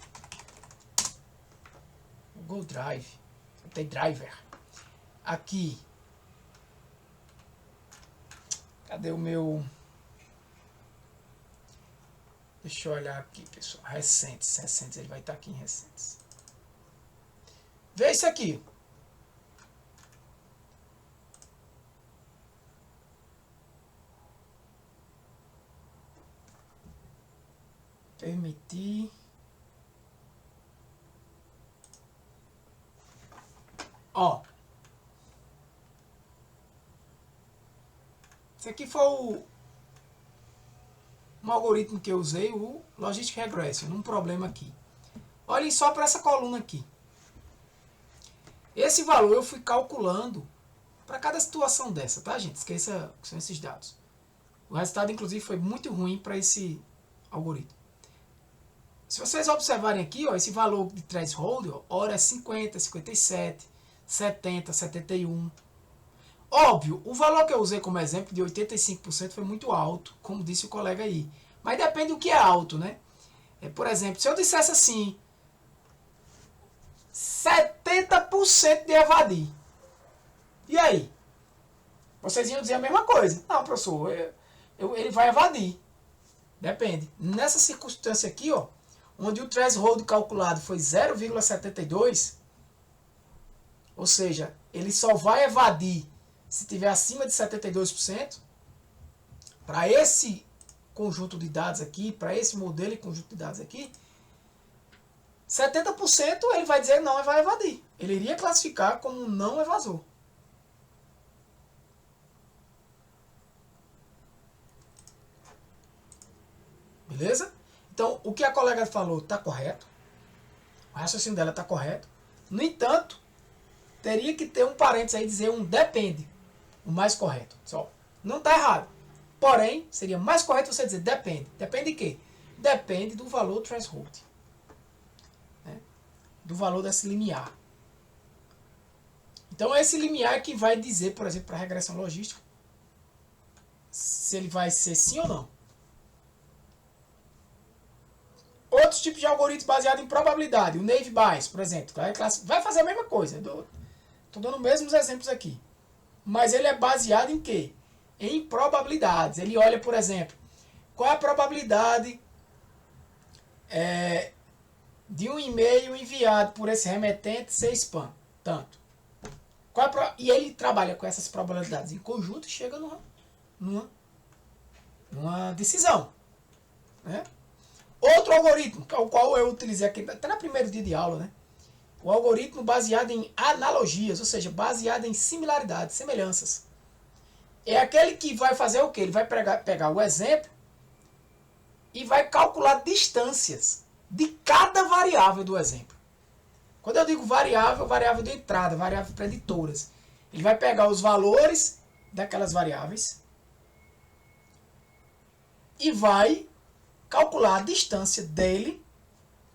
Google Drive. Tem Driver. Aqui. Cadê o meu... Deixa eu olhar aqui, pessoal. Recentes. Ele vai estar aqui em recentes. Vê isso aqui. Permitir. Ó. Esse aqui foi um algoritmo que eu usei, o Logistic Regression, num problema aqui. Olhem só para essa coluna aqui. Esse valor eu fui calculando para cada situação dessa, tá, gente? Esqueça que são esses dados. O resultado, inclusive, foi muito ruim para esse algoritmo. Se vocês observarem aqui, ó, esse valor de threshold, ó, hora é 50, 57, 70, 71. Óbvio, o valor que eu usei como exemplo de 85% foi muito alto, como disse o colega aí. Mas depende do que é alto, né? Por exemplo, se eu dissesse assim, 70% de evadir. E aí? Vocês iam dizer a mesma coisa. Não, professor, ele vai evadir. Depende. Nessa circunstância aqui, ó, onde o threshold calculado foi 0,72, ou seja, ele só vai evadir se tiver acima de 72%, para esse conjunto de dados aqui, para esse modelo e conjunto de dados aqui, 70% ele vai dizer não e vai evadir. Ele iria classificar como não evasor. Beleza? Então, o que a colega falou está correto. O raciocínio dela está correto. No entanto, teria que ter um parênteses aí, dizer um depende. O mais correto. Só. Não está errado. Porém, seria mais correto você dizer depende. Depende de quê? Depende do valor threshold. Do valor desse limiar. Então, esse limiar é que vai dizer, por exemplo, para a regressão logística, se ele vai ser sim ou não. Outros tipos de algoritmos baseados em probabilidade. O Naive Bayes, por exemplo, vai fazer a mesma coisa. Estou dando os mesmos exemplos aqui. Mas ele é baseado em quê? Em probabilidades. Ele olha, por exemplo, qual é a probabilidade de um e-mail enviado por esse remetente ser spam? Tanto. E ele trabalha com essas probabilidades em conjunto e chega numa decisão. Né? Outro algoritmo, que é o qual eu utilizei aqui, até no primeiro dia de aula, né? O algoritmo baseado em analogias, ou seja, baseado em similaridades, semelhanças. É aquele que vai fazer o quê? Ele vai pegar o exemplo e vai calcular distâncias de cada variável do exemplo. Quando eu digo variável, variável de entrada, variável preditoras. Ele vai pegar os valores daquelas variáveis e vai calcular a distância dele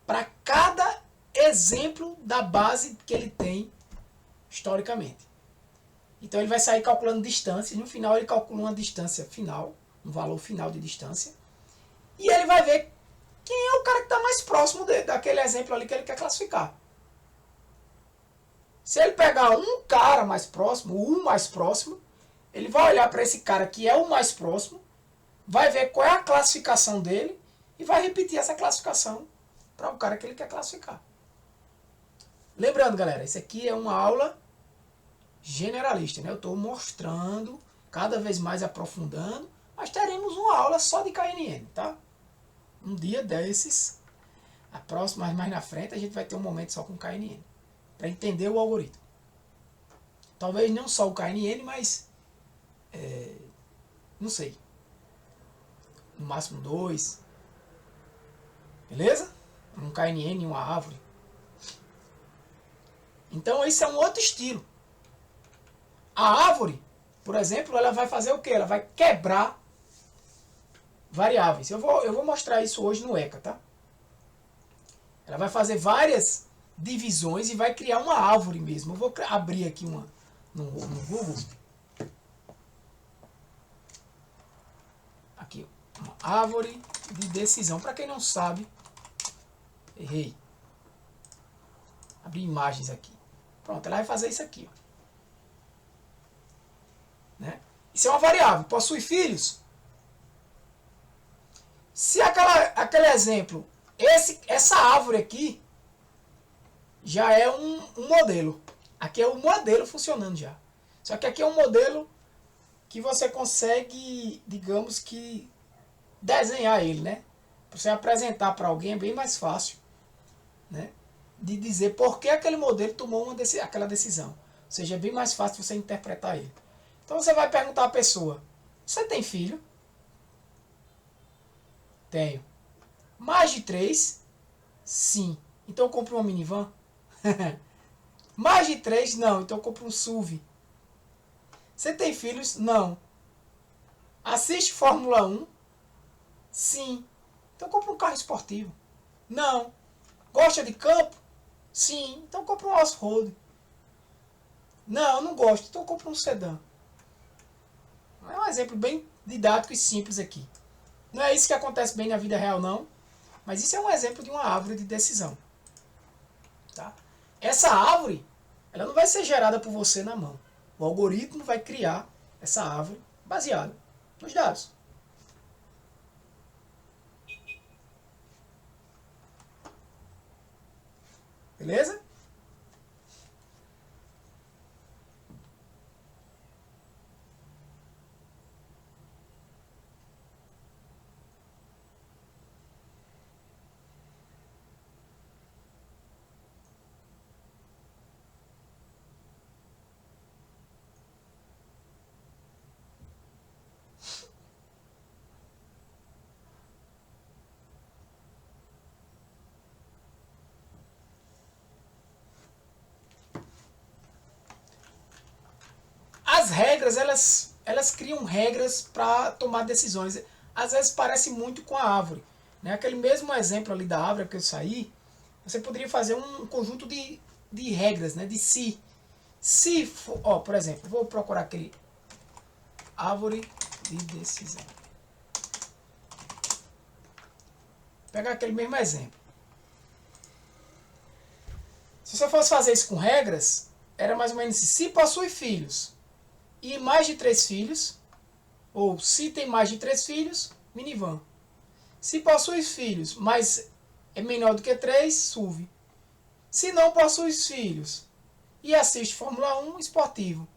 para cada exemplo da base que ele tem historicamente. Então ele vai sair calculando distância e no final ele calcula uma distância final, um valor final de distância. E ele vai ver quem é o cara que está mais próximo daquele exemplo ali que ele quer classificar. Se ele pegar um cara mais próximo, um mais próximo, ele vai olhar para esse cara que é o mais próximo, vai ver qual é a classificação dele e vai repetir essa classificação para o cara que ele quer classificar. Lembrando, galera, isso aqui é uma aula generalista, né? Eu estou mostrando, cada vez mais aprofundando, mas teremos uma aula só de KNN, tá? Um dia desses, a próxima, mais na frente, a gente vai ter um momento só com KNN, para entender o algoritmo. Talvez não só o KNN, mas não sei, no máximo 2, beleza? Um KNN e uma árvore. Então esse é um outro estilo. A árvore, por exemplo, ela vai fazer o quê? Ela vai quebrar variáveis. Eu vou mostrar isso hoje no ECA, tá? Ela vai fazer várias divisões e vai criar uma árvore mesmo. Eu vou abrir aqui uma no Google. Aqui, uma árvore de decisão. Para quem não sabe, errei. Abri imagens aqui. Pronto, ela vai fazer isso aqui. Ó. Né? Isso é uma variável. Possui filhos? Se aquele exemplo, essa árvore aqui, já é um modelo. Aqui é o modelo funcionando já. Só que aqui é um modelo que você consegue, digamos que, desenhar ele, né? Para você apresentar para alguém é bem mais fácil, né? De dizer por que aquele modelo tomou aquela decisão. Ou seja, é bem mais fácil você interpretar ele. Então você vai perguntar à pessoa, você tem filho? Tenho. Mais de 3? Sim. Então eu compro uma minivan? Mais de 3? Não. Então eu compro um SUV. Você tem filhos? Não. Assiste Fórmula 1? Sim. Então compra um carro esportivo. Não. Gosta de campo? Sim. Então compra um off-road. Não, não gosto. Então compra um sedã. É um exemplo bem didático e simples aqui. Não é isso que acontece bem na vida real, não. Mas isso é um exemplo de uma árvore de decisão. Tá? Essa árvore, ela não vai ser gerada por você na mão. O algoritmo vai criar essa árvore baseada nos dados. Beleza? As regras, elas criam regras para tomar decisões. Às vezes parece muito com a árvore. Né? Aquele mesmo exemplo ali da árvore que eu saí, você poderia fazer um conjunto de regras, né? De se. Se for, ó, por exemplo, vou procurar aquele árvore de decisão. Pegar aquele mesmo exemplo. Se você fosse fazer isso com regras, era mais ou menos assim, se possui filhos e mais de 3 filhos, ou se tem mais de 3 filhos, minivan. Se possui filhos, mas é menor do que 3, SUV. Se não possui filhos e assiste Fórmula 1 esportivo.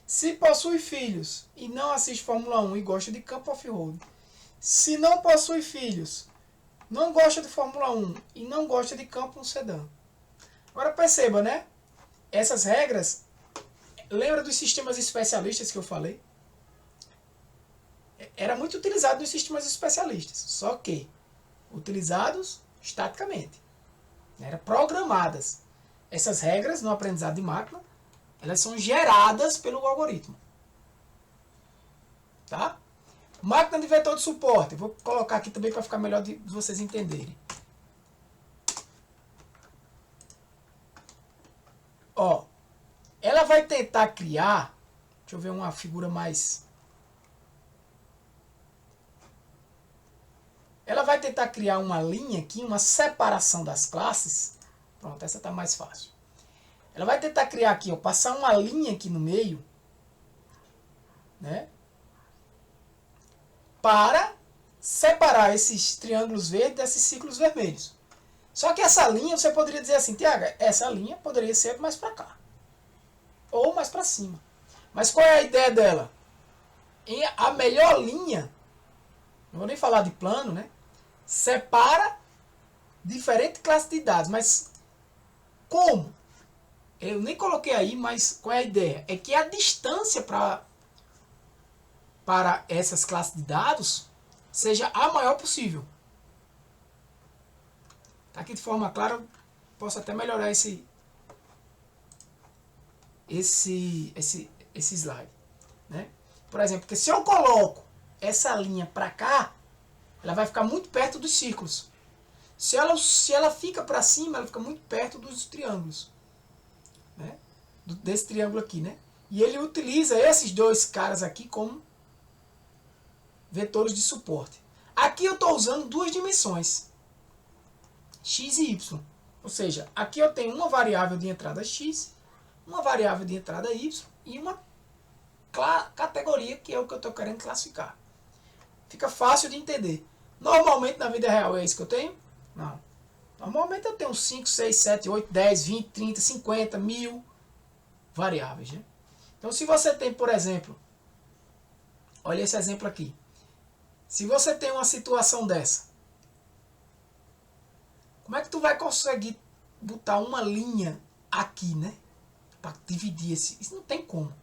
Se possui filhos e não assiste Fórmula 1 e gosta de campo off-road. Se não possui filhos, não gosta de Fórmula 1 e não gosta de campo no sedã. Agora perceba, né? Essas regras, lembra dos sistemas especialistas que eu falei? Era muito utilizado nos sistemas especialistas, só que utilizados estaticamente. Eram programadas. Essas regras no aprendizado de máquina, elas são geradas pelo algoritmo. Tá? Máquina de vetor de suporte. Vou colocar aqui também para ficar melhor de vocês entenderem. Ó, ela vai tentar criar, deixa eu ver uma figura mais. Ela vai tentar criar uma linha aqui, uma separação das classes. Pronto, essa está mais fácil. Ela vai tentar criar aqui, ó, passar uma linha aqui no meio, né? Para separar esses triângulos verdes desses círculos vermelhos. Só que essa linha, você poderia dizer assim, Tiago, essa linha poderia ser mais para cá. Ou mais para cima. Mas qual é a ideia dela? A melhor linha, não vou nem falar de plano, né? Separa diferentes classes de dados. Mas como? Eu nem coloquei aí, mas qual é a ideia? É que a distância para essas classes de dados seja a maior possível. Tá aqui de forma clara, eu posso até melhorar esse slide, né? Por exemplo, porque se eu coloco essa linha para cá, ela vai ficar muito perto dos círculos. Se ela fica para cima, ela fica muito perto dos triângulos, né? Desse triângulo aqui, né? E ele utiliza esses dois caras aqui como vetores de suporte. Aqui eu estou usando duas dimensões, x e y. Ou seja, aqui eu tenho uma variável de entrada x, uma variável de entrada y e uma categoria que é o que eu estou querendo classificar. Fica fácil de entender. Normalmente na vida real é isso que eu tenho? Não. Normalmente eu tenho 5, 6, 7, 8, 10, 20, 30, 50, 1000 variáveis, né? Então se você tem, por exemplo, olha esse exemplo aqui. Se você tem uma situação dessa, como é que tu vai conseguir botar uma linha aqui, né? Para dividir isso não tem como.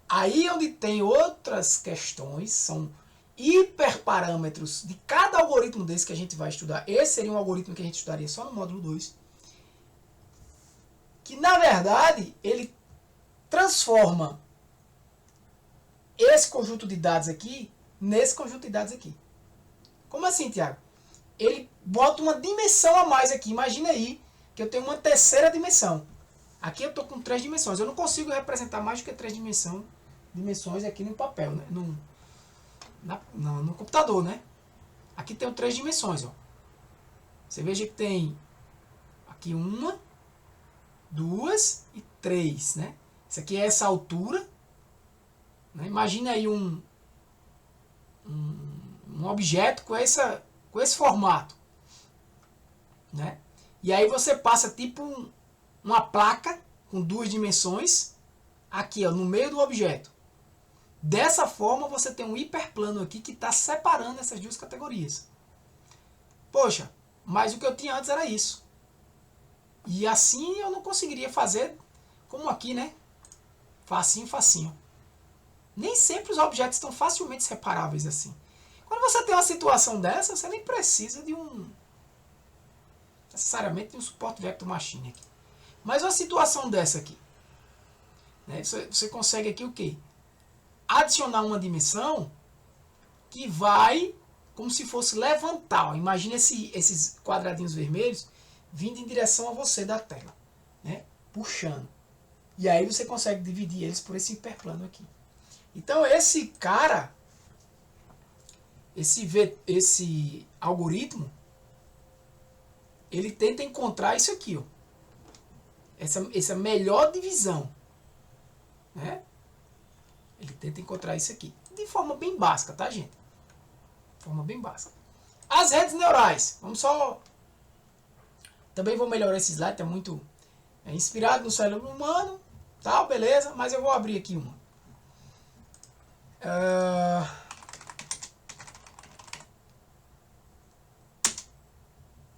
Aí onde tem outras questões, são hiperparâmetros de cada algoritmo desse que a gente vai estudar. Esse seria um algoritmo que a gente estudaria só no módulo 2. Que na verdade ele transforma esse conjunto de dados aqui nesse conjunto de dados aqui. Como assim, Tiago? Ele bota uma dimensão a mais aqui. Imagina aí que eu tenho uma terceira dimensão. Aqui eu estou com 3 dimensões. Eu não consigo representar mais do que 3 dimensões aqui no papel, né? No computador, né? Aqui tem 3 dimensões, ó. Você veja que tem aqui 1, 2 e 3, né? Isso aqui é essa altura, né? Imagina aí um objeto com esse formato, né? E aí você passa tipo uma placa com 2 dimensões aqui, ó, no meio do objeto. Dessa forma você tem um hiperplano aqui que está separando essas duas categorias. Poxa, mas o que eu tinha antes era isso. E assim eu não conseguiria fazer como aqui, né? Facinho, facinho. Nem sempre os objetos estão facilmente separáveis assim. Quando você tem uma situação dessa, você nem precisa de necessariamente de um suporte vector machine aqui. Mas uma situação dessa aqui, né? Você consegue aqui o quê? Adicionar uma dimensão que vai como se fosse levantar. Ó. Imagina esses quadradinhos vermelhos vindo em direção a você da tela, né? Puxando. E aí você consegue dividir eles por esse hiperplano aqui. Então esse cara, esse algoritmo, ele tenta encontrar isso aqui, ó. Essa melhor divisão, né? Ele tenta encontrar isso aqui. De forma bem básica, tá, gente? De forma bem básica. As redes neurais. Vamos só... Também vou melhorar esse slide, é muito... É inspirado no cérebro humano, tal, beleza, mas eu vou abrir aqui uma.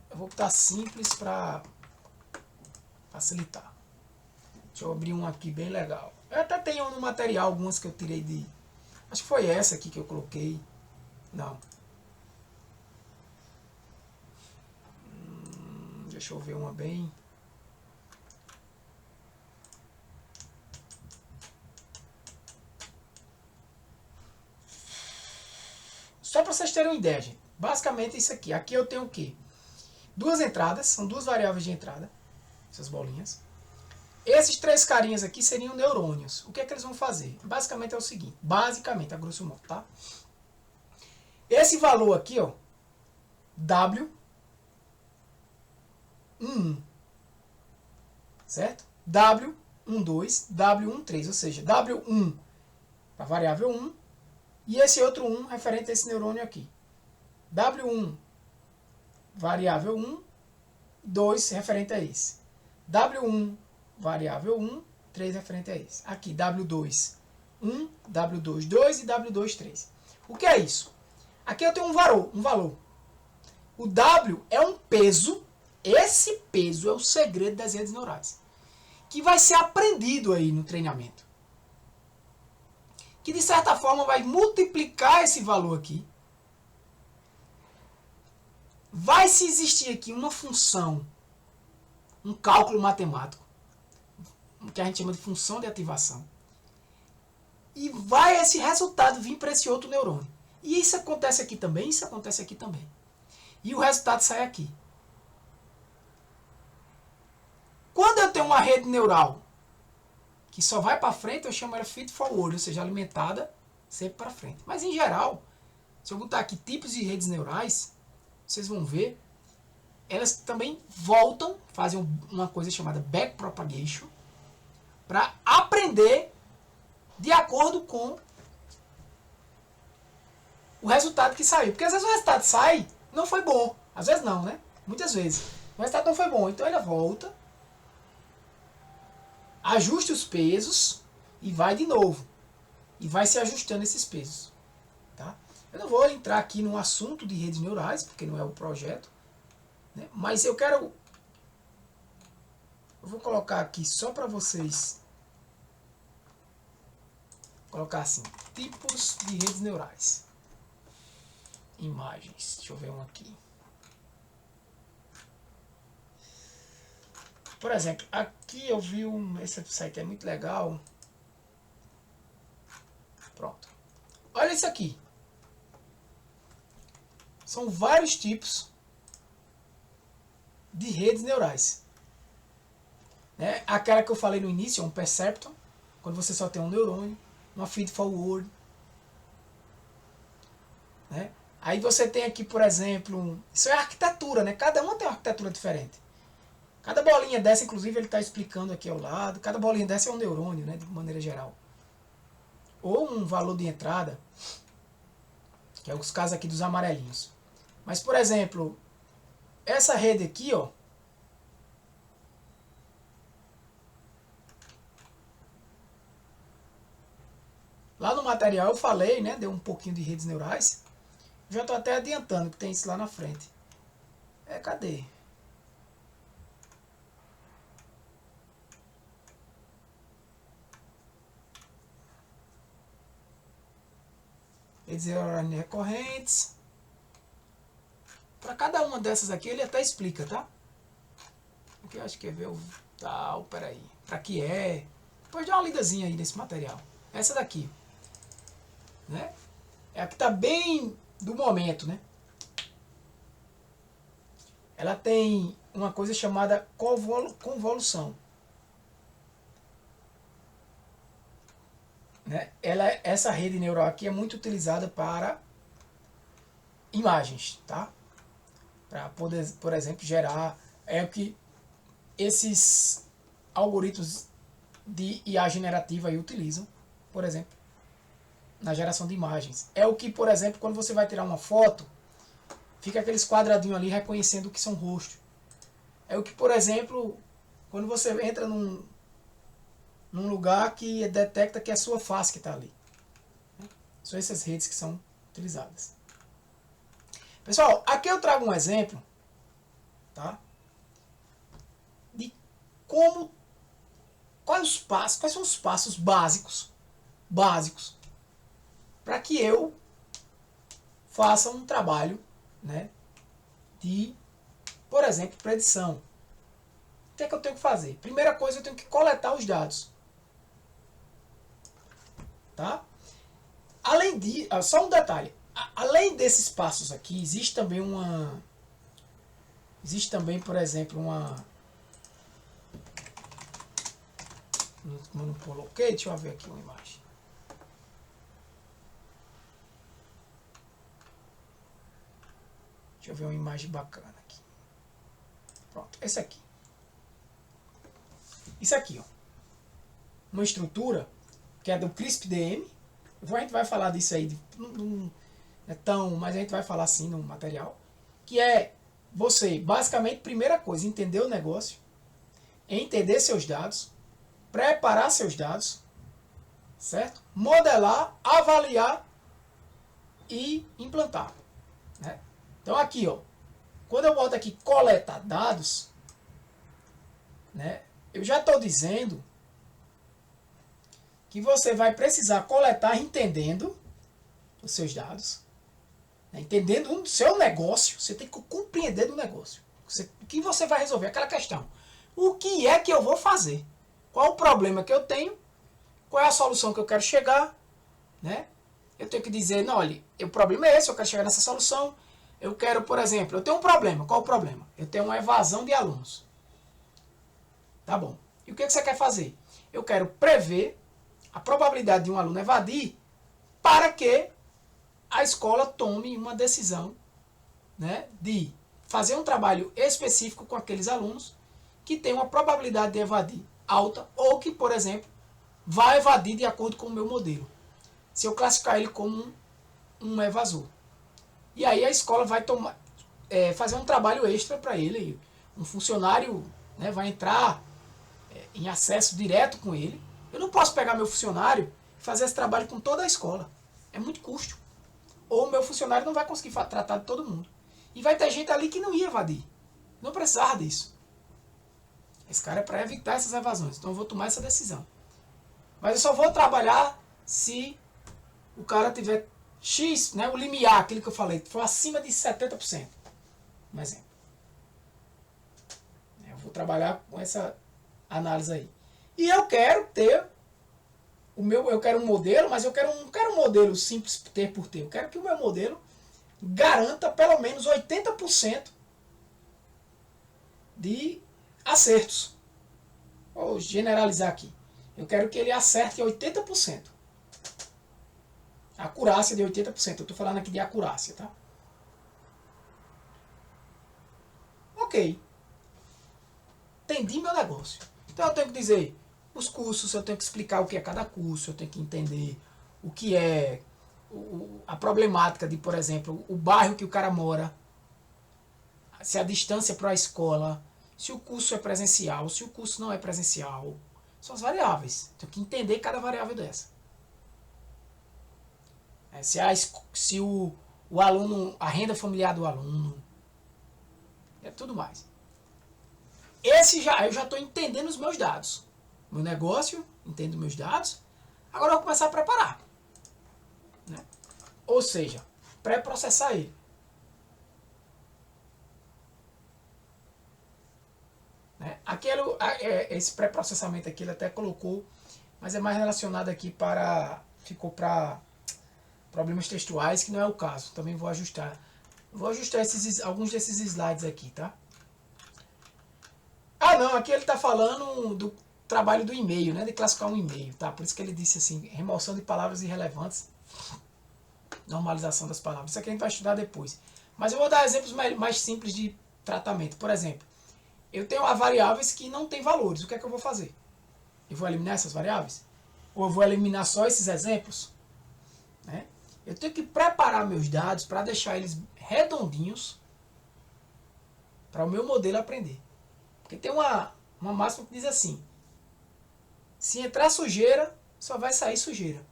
Eu vou botar simples para facilitar. Deixa eu abrir um aqui bem legal. Eu até tenho no material algumas que eu tirei de... Acho que foi essa aqui que eu coloquei. Não. Deixa eu ver uma bem... Só para vocês terem uma ideia, gente. Basicamente isso aqui. Aqui eu tenho o quê? Duas entradas, são duas variáveis de entrada. Essas bolinhas. Esses três carinhas aqui seriam neurônios. O que é que eles vão fazer? Basicamente é o seguinte. Basicamente, a grosso modo, tá? Esse valor aqui, ó. W11. Certo? W12, W13. Ou seja, W1 para a variável 1. E esse outro 1 referente a esse neurônio aqui. W1, variável 1, 2 referente a esse. W1, variável 1, 3 referente a esse. Aqui, W2, 1, W2, 2 e W2, 3. O que é isso? Aqui eu tenho um valor. O W é um peso. Esse peso é o segredo das redes neurais. Que vai ser aprendido aí no treinamento. Que de certa forma vai multiplicar esse valor aqui. Vai se existir aqui uma função, um cálculo matemático, que a gente chama de função de ativação. E vai esse resultado vir para esse outro neurônio. E isso acontece aqui também, isso acontece aqui também. E o resultado sai aqui. Quando eu tenho uma rede neural que só vai para frente, eu chamo ela feed forward, ou seja, alimentada sempre para frente. Mas em geral, se eu botar aqui tipos de redes neurais, vocês vão ver, elas também voltam, fazem uma coisa chamada backpropagation, para aprender de acordo com o resultado que saiu. Porque às vezes o resultado sai, não foi bom. Às vezes não, né? Muitas vezes. O resultado não foi bom. Então ela volta, ajusta os pesos e vai de novo. E vai se ajustando esses pesos. Tá? Eu não vou entrar aqui no assunto de redes neurais, porque não é o projeto. Né? Mas eu vou colocar aqui só para vocês. Colocar assim, tipos de redes neurais. Imagens. Deixa eu ver um aqui. Por exemplo, aqui eu vi esse site é muito legal. Pronto. Olha isso aqui. São vários tipos de redes neurais. Né? Aquela que eu falei no início, é um perceptron, quando você só tem um neurônio, uma feed forward. Né? Aí você tem aqui, por exemplo, isso é arquitetura, né? Cada uma tem uma arquitetura diferente. Cada bolinha dessa, inclusive, ele está explicando aqui ao lado. Cada bolinha dessa é um neurônio, né, de maneira geral. Ou um valor de entrada, que é os casos aqui dos amarelinhos. Mas, por exemplo, essa rede aqui, ó, lá no material eu falei, né, deu um pouquinho de redes neurais. Já estou até adiantando que tem isso lá na frente. Cadê? Redes neurais recorrentes. Para cada uma dessas aqui ele até explica, tá? Aqui eu acho que é ver o tal, peraí. Para que é? Depois dá uma lidazinha aí nesse material. Essa daqui, né? É a que está bem do momento, né? Ela tem uma coisa chamada convolução. Né? Essa rede neural aqui é muito utilizada para imagens, tá? Para poder, por exemplo, gerar... É o que esses algoritmos de IA generativa aí utilizam, por exemplo, na geração de imagens. É o que, por exemplo, quando você vai tirar uma foto, fica aqueles quadradinhos ali reconhecendo o que são rostos. É o que, por exemplo, quando você entra num lugar que detecta que é a sua face que está ali. São essas redes que são utilizadas. Pessoal, aqui eu trago um exemplo, tá? De quais são os passos básicos para que eu faça um trabalho, né, de, por exemplo, predição. O que é que eu tenho que fazer? Primeira coisa, eu tenho que coletar os dados. Tá? Além de, só um detalhe, além desses passos aqui, existe também, por exemplo, não coloquei, deixa eu ver aqui uma imagem. Deixa eu ver uma imagem bacana aqui. Pronto, esse aqui. Isso aqui, ó. Uma estrutura que é do CRISP-DM. A gente vai falar disso aí, não é tão, mas a gente vai falar assim no material. Que é você, basicamente, primeira coisa, entender o negócio, entender seus dados, preparar seus dados, certo? Modelar, avaliar e implantar. Né? Então aqui, ó, quando eu boto aqui coletar dados, né, eu já estou dizendo que você vai precisar coletar entendendo os seus dados, né, entendendo o seu negócio, você tem que compreender do negócio. O que você vai resolver? Aquela questão. O que é que eu vou fazer? Qual o problema que eu tenho? Qual é a solução que eu quero chegar? Né? Eu tenho que dizer, não, olha, o problema é esse, eu quero chegar nessa solução. Eu quero, por exemplo, eu tenho um problema. Qual o problema? Eu tenho uma evasão de alunos. Tá bom. E o que você quer fazer? Eu quero prever a probabilidade de um aluno evadir para que a escola tome uma decisão, né, de fazer um trabalho específico com aqueles alunos que tem uma probabilidade de evadir alta ou que, por exemplo, vai evadir de acordo com o meu modelo. Se eu classificar ele como um evasor. E aí a escola vai fazer um trabalho extra para ele. Um funcionário, né, vai entrar em acesso direto com ele. Eu não posso pegar meu funcionário e fazer esse trabalho com toda a escola. É muito custo. Ou o meu funcionário não vai conseguir tratar de todo mundo. E vai ter gente ali que não ia evadir. Não precisava disso. Esse cara é para evitar essas evasões. Então eu vou tomar essa decisão. Mas eu só vou trabalhar se o cara tiver X, né, o limiar, aquele que eu falei, for acima de 70%. Um exemplo. Eu vou trabalhar com essa análise aí. E eu quero ter eu quero um modelo, mas eu não quero um modelo simples ter por ter. Eu quero que o meu modelo garanta pelo menos 80% de acertos. Vou generalizar aqui. Eu quero que ele acerte 80%. Acurácia de 80%. Eu estou falando aqui de acurácia, tá? Ok. Entendi meu negócio. Então eu tenho que dizer os cursos, eu tenho que explicar o que é cada curso, eu tenho que entender o que é a problemática de, por exemplo, o bairro que o cara mora, se a distância para a escola, se o curso é presencial, se o curso não é presencial. São as variáveis. Tenho que entender cada variável dessa. Se o aluno, a renda familiar do aluno, é tudo mais. Eu já estou entendendo os meus dados. Meu negócio, entendo meus dados. Agora eu vou começar a preparar. Né? Ou seja, pré-processar ele. Né? Esse pré-processamento aqui ele até colocou, mas é mais relacionado aqui ficou para problemas textuais, que não é o caso. Também vou ajustar. Vou ajustar alguns desses slides aqui, tá? Ah, não, aqui ele está falando do trabalho do e-mail, né? De classificar um e-mail, tá? Por isso que ele disse assim, remoção de palavras irrelevantes, normalização das palavras. Isso aqui a gente vai estudar depois. Mas eu vou dar exemplos mais simples de tratamento. Por exemplo, eu tenho variáveis que não têm valores. O que é que eu vou fazer? Eu vou eliminar essas variáveis? Ou eu vou eliminar só esses exemplos? Né? Eu tenho que preparar meus dados para deixar eles redondinhos para o meu modelo aprender. Porque tem uma máxima que diz assim: se entrar sujeira, só vai sair sujeira.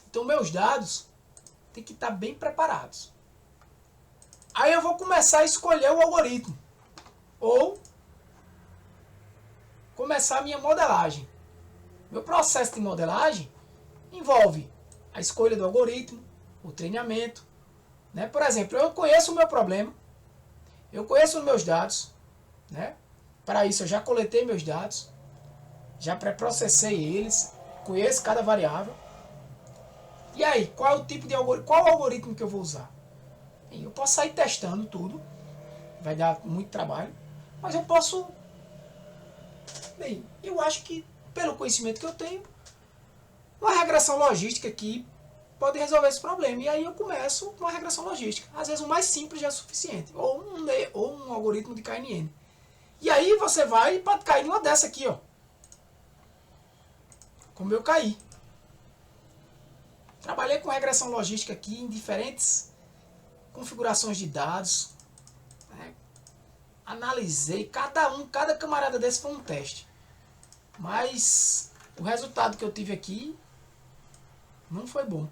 Então meus dados tem que estar bem preparados. Aí eu vou começar a escolher o algoritmo. Ou começar a minha modelagem. Meu processo de modelagem envolve a escolha do algoritmo, o treinamento. Né? Por exemplo, eu conheço o meu problema, eu conheço os meus dados. Né? Para isso eu já coletei meus dados, já pré-processei eles, conheço cada variável. E aí, qual é o tipo de algoritmo, qual o algoritmo que eu vou usar? Eu posso sair testando tudo, vai dar muito trabalho, mas eu posso... Bem, eu acho que, pelo conhecimento que eu tenho, uma regressão logística aqui pode resolver esse problema. E aí eu começo com uma regressão logística. Às vezes o mais simples já é suficiente. Ou um algoritmo de KNN. E aí você vai e pode cair numa dessa aqui, ó. Como eu caí. Trabalhei com regressão logística aqui em diferentes configurações de dados. Né? Analisei cada camarada desse foi um teste. Mas o resultado que eu tive aqui não foi bom.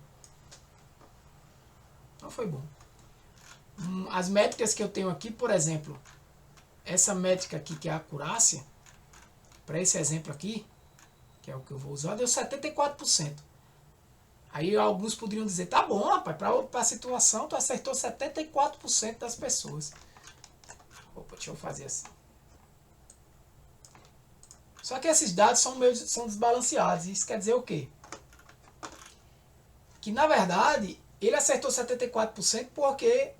Não foi bom. As métricas que eu tenho aqui, por exemplo, essa métrica aqui que é a acurácia, para esse exemplo aqui, que é o que eu vou usar, deu 74%. Aí alguns poderiam dizer, tá bom, rapaz, para a situação tu acertou 74% das pessoas. Opa, deixa eu fazer assim. Só que esses dados são desbalanceados. Isso quer dizer o quê? Que na verdade ele acertou 74% porque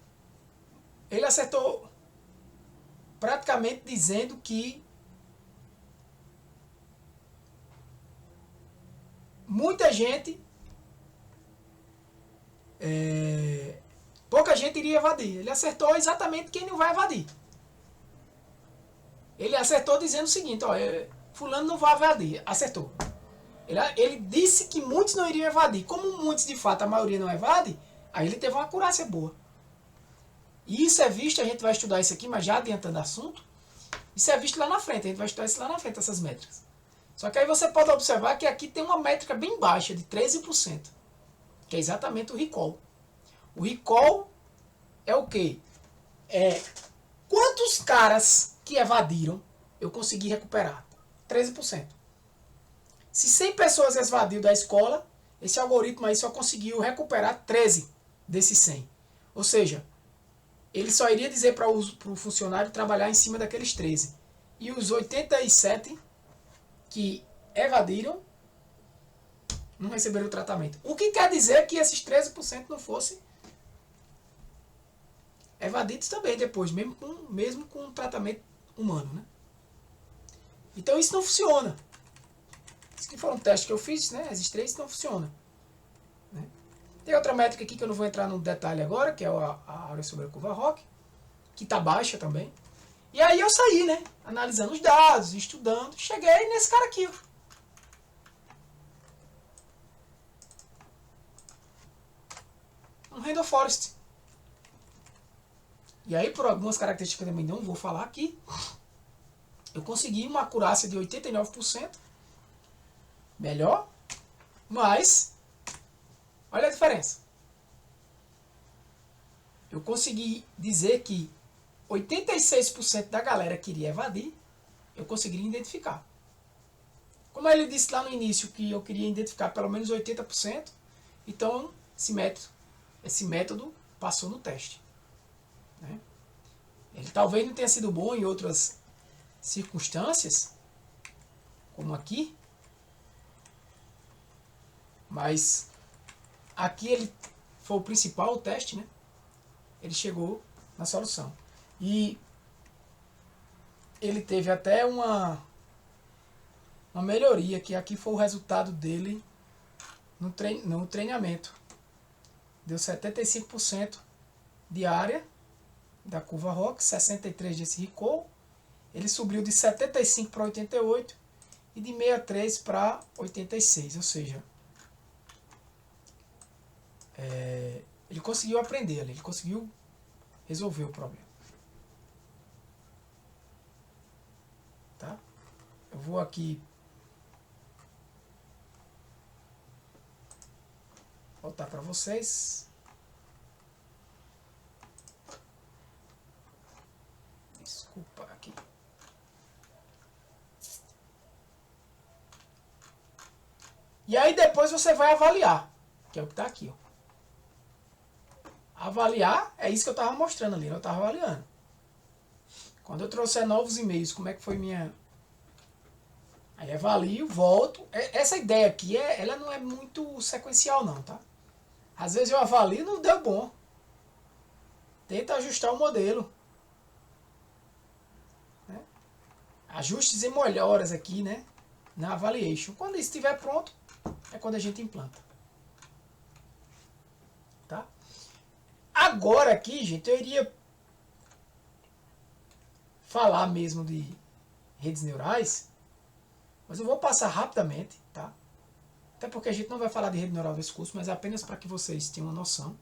ele acertou praticamente dizendo que muita gente, pouca gente iria evadir. Ele acertou exatamente quem não vai evadir. Ele acertou dizendo o seguinte, ó, fulano não vai evadir. Acertou. Ele disse que muitos não iriam evadir. Como muitos, de fato, a maioria não evade, aí ele teve uma acurácia boa. E isso é visto, a gente vai estudar isso aqui, mas já adiantando o assunto, isso é visto lá na frente, a gente vai estudar isso lá na frente, essas métricas. Só que aí você pode observar que aqui tem uma métrica bem baixa, de 13%, que é exatamente o recall. O recall é o quê? É quantos caras que evadiram eu consegui recuperar? 13%. Se 100 pessoas evadiram da escola, esse algoritmo aí só conseguiu recuperar 13 desses 100. Ou seja, ele só iria dizer para o funcionário trabalhar em cima daqueles 13. E os 87 que evadiram não receberam o tratamento. O que quer dizer que esses 13% não fossem evadidos também depois, mesmo com um tratamento humano. Né? Então isso não funciona. Isso que foram testes que eu fiz, né? Esses 3 não funcionam. Né? Tem outra métrica aqui que eu não vou entrar no detalhe agora, que é a área sobre a curva ROC, que está baixa também. E aí eu saí, né? Analisando os dados, estudando, cheguei nesse cara aqui. Um Randall Forest. E aí, por algumas características que eu também não vou falar aqui, eu consegui uma acurácia de 89%. Melhor, mas olha a diferença. Eu consegui dizer que 86% da galera queria evadir, eu consegui identificar. Como ele disse lá no início que eu queria identificar pelo menos 80%, então esse método passou no teste. Né? Ele talvez não tenha sido bom em outras circunstâncias, como aqui, mas aqui ele foi o principal, o teste, né? Ele chegou na solução. E ele teve até uma melhoria, que aqui foi o resultado dele no treinamento. Deu 75% de área da curva ROC, 63% desse recall. Ele subiu de 75 para 88 e de 63 para 86, ou seja, ele conseguiu aprender ali, ele conseguiu resolver o problema. Tá? Eu vou aqui voltar para vocês. Desculpa aqui. E aí depois você vai avaliar, que é o que está aqui, ó. Avaliar é isso que eu estava mostrando ali, eu estava avaliando. Quando eu trouxer novos e-mails, como é que foi minha... Aí avalio, volto. Essa ideia aqui, ela não é muito sequencial não, tá? Às vezes eu avalio e não deu bom. Tenta ajustar o modelo. Né? Ajustes e melhoras aqui, né? Na avaliation. Quando isso estiver pronto, é quando a gente implanta. Tá? Agora aqui, gente, eu iria falar mesmo de redes neurais, mas eu vou passar rapidamente, tá? Até porque a gente não vai falar de rede neural nesse curso, mas é apenas para que vocês tenham uma noção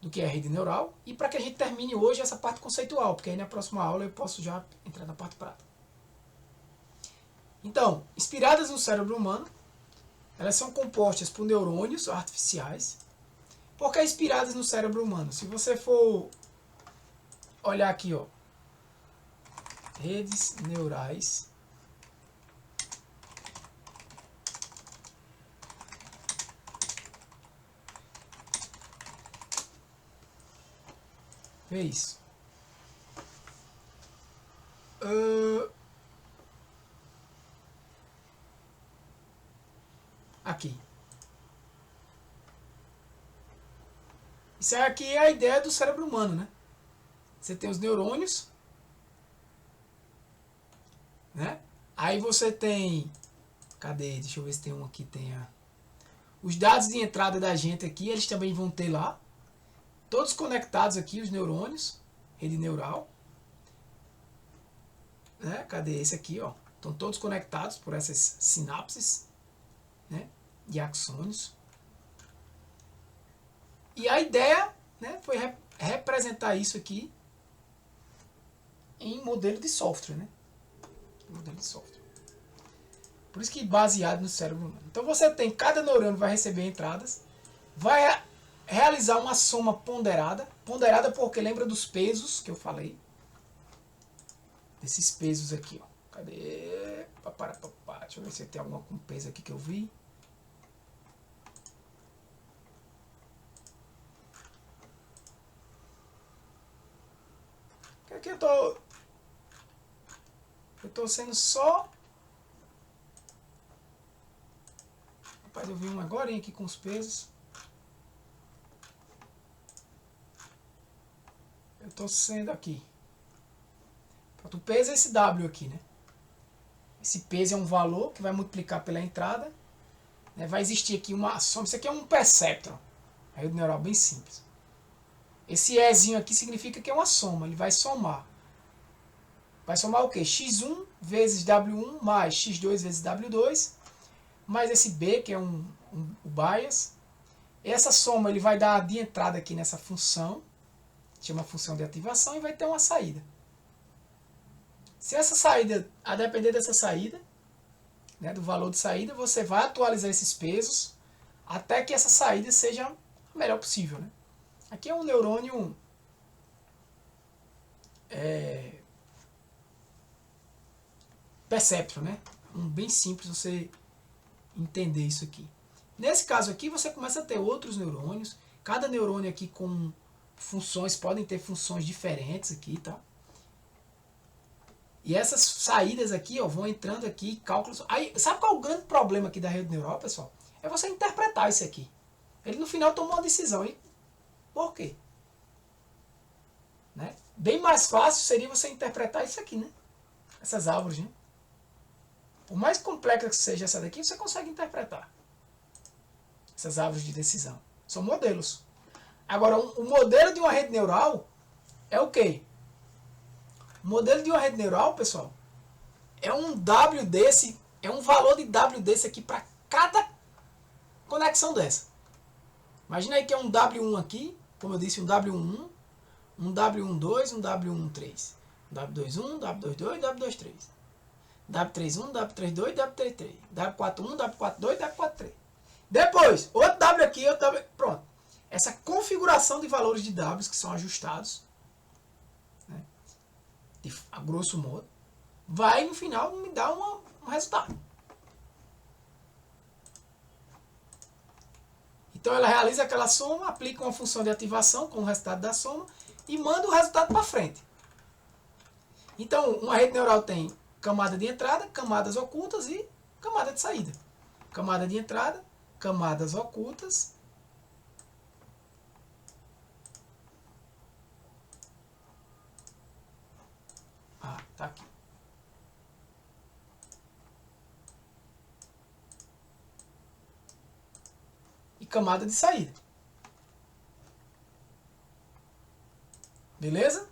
do que é rede neural e para que a gente termine hoje essa parte conceitual, porque aí na próxima aula eu posso já entrar na parte prática. Então, inspiradas no cérebro humano, elas são compostas por neurônios artificiais. Por que inspiradas no cérebro humano? Se você for olhar aqui, ó, redes neurais, vê isso. Aqui. Isso aqui é a ideia do cérebro humano, né? Você tem os neurônios, né? Aí você tem... Cadê? Deixa eu ver se tem um aqui. Os dados de entrada da gente aqui, eles também vão ter lá. Todos conectados aqui, os neurônios. Rede neural. Né? Cadê esse aqui, ó? Estão todos conectados por essas sinapses, né? E axônios. E a ideia, né, foi representar isso aqui em modelo de software, né? Modelo de software. Por isso que baseado no cérebro humano. Então você tem, cada neurônio vai receber entradas, vai realizar uma soma ponderada. Ponderada porque lembra dos pesos que eu falei. Desses pesos aqui, ó. Cadê? Deixa eu ver se tem algum peso aqui que eu vi. Aqui eu tô sendo só... Rapaz, eu vi um agora aqui com os pesos. Eu tô sendo aqui. Pronto, o peso é esse W aqui, né? Esse peso é um valor que vai multiplicar pela entrada. Né? Vai existir aqui uma soma. Isso aqui é um perceptron. A rede neural bem simples. Esse Ezinho aqui significa que é uma soma. Ele vai somar. Vai somar o quê? X1 vezes W1 mais X2 vezes W2. Mais esse B, que é o bias. Essa soma ele vai dar de entrada aqui nessa função. Chama função de ativação. E vai ter uma saída. Se essa saída, a depender dessa saída, né, do valor de saída, você vai atualizar esses pesos até que essa saída seja a melhor possível. Né? Aqui é um neurônio perceptron, né? Um bem simples você entender isso aqui. Nesse caso aqui você começa a ter outros neurônios. Cada neurônio aqui com funções, podem ter funções diferentes aqui, tá? E essas saídas aqui, ó, vão entrando aqui, cálculos. Aí, sabe qual é o grande problema aqui da rede neural, pessoal? É você interpretar isso aqui. Ele no final tomou uma decisão. E por quê? Né? Bem mais fácil seria você interpretar isso aqui, né? Essas árvores, né? Por mais complexa que seja essa daqui, você consegue interpretar. Essas árvores de decisão. São modelos. Agora, o modelo de uma rede neural é o quê? O modelo de uma rede neural, pessoal, é um W desse, é um valor de W desse aqui para cada conexão dessa. Imagina aí que é um W1 aqui, como eu disse, um W11, um W12, um W13, um W21, um W22 e um W23. W31, W32, W33. W41, W42, W43. Depois, outro W aqui, outro W. Pronto. Essa configuração de valores de Ws que são ajustados, né, a grosso modo, vai no final me dar um resultado. Então ela realiza aquela soma, aplica uma função de ativação com o resultado da soma e manda o resultado para frente. Então uma rede neural tem camada de entrada, camadas ocultas e camada de saída. Camada de entrada, camadas ocultas. Tá aqui. E camada de saída. Beleza?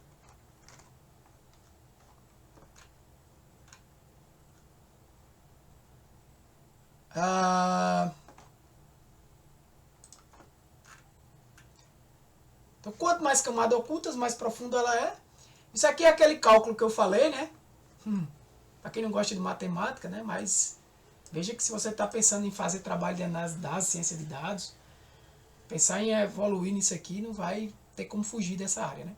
Então, quanto mais camada ocultas, mais profunda ela é. Isso aqui é aquele cálculo que eu falei, né? Para quem não gosta de matemática, né? Mas veja que se você está pensando em fazer trabalho de análise de dados, ciência de dados, pensar em evoluir nisso aqui não vai ter como fugir dessa área, né?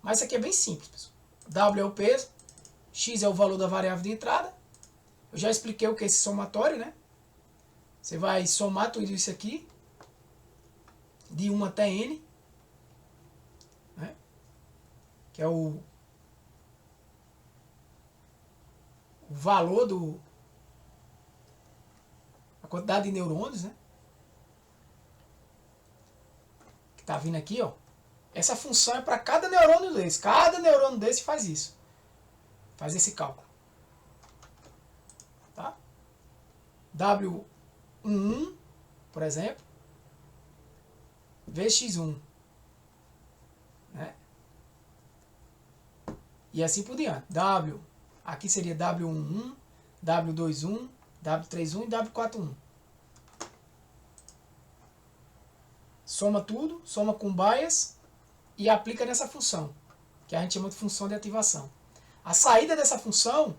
Mas isso aqui é bem simples, pessoal. W é o peso, X é o valor da variável de entrada. Eu já expliquei o que é esse somatório, né? Você vai somar tudo isso aqui, de 1 até N, né? Que é o valor a quantidade de neurônios, né? Que tá vindo aqui, ó. Essa função é para cada neurônio desse. Cada neurônio desse faz isso. Faz esse cálculo. Tá? W11, por exemplo, Vx1. Né? E assim por diante. Aqui seria W11, W21, W31 e W41. Soma tudo, soma com bias e aplica nessa função, que a gente chama de função de ativação. A saída dessa função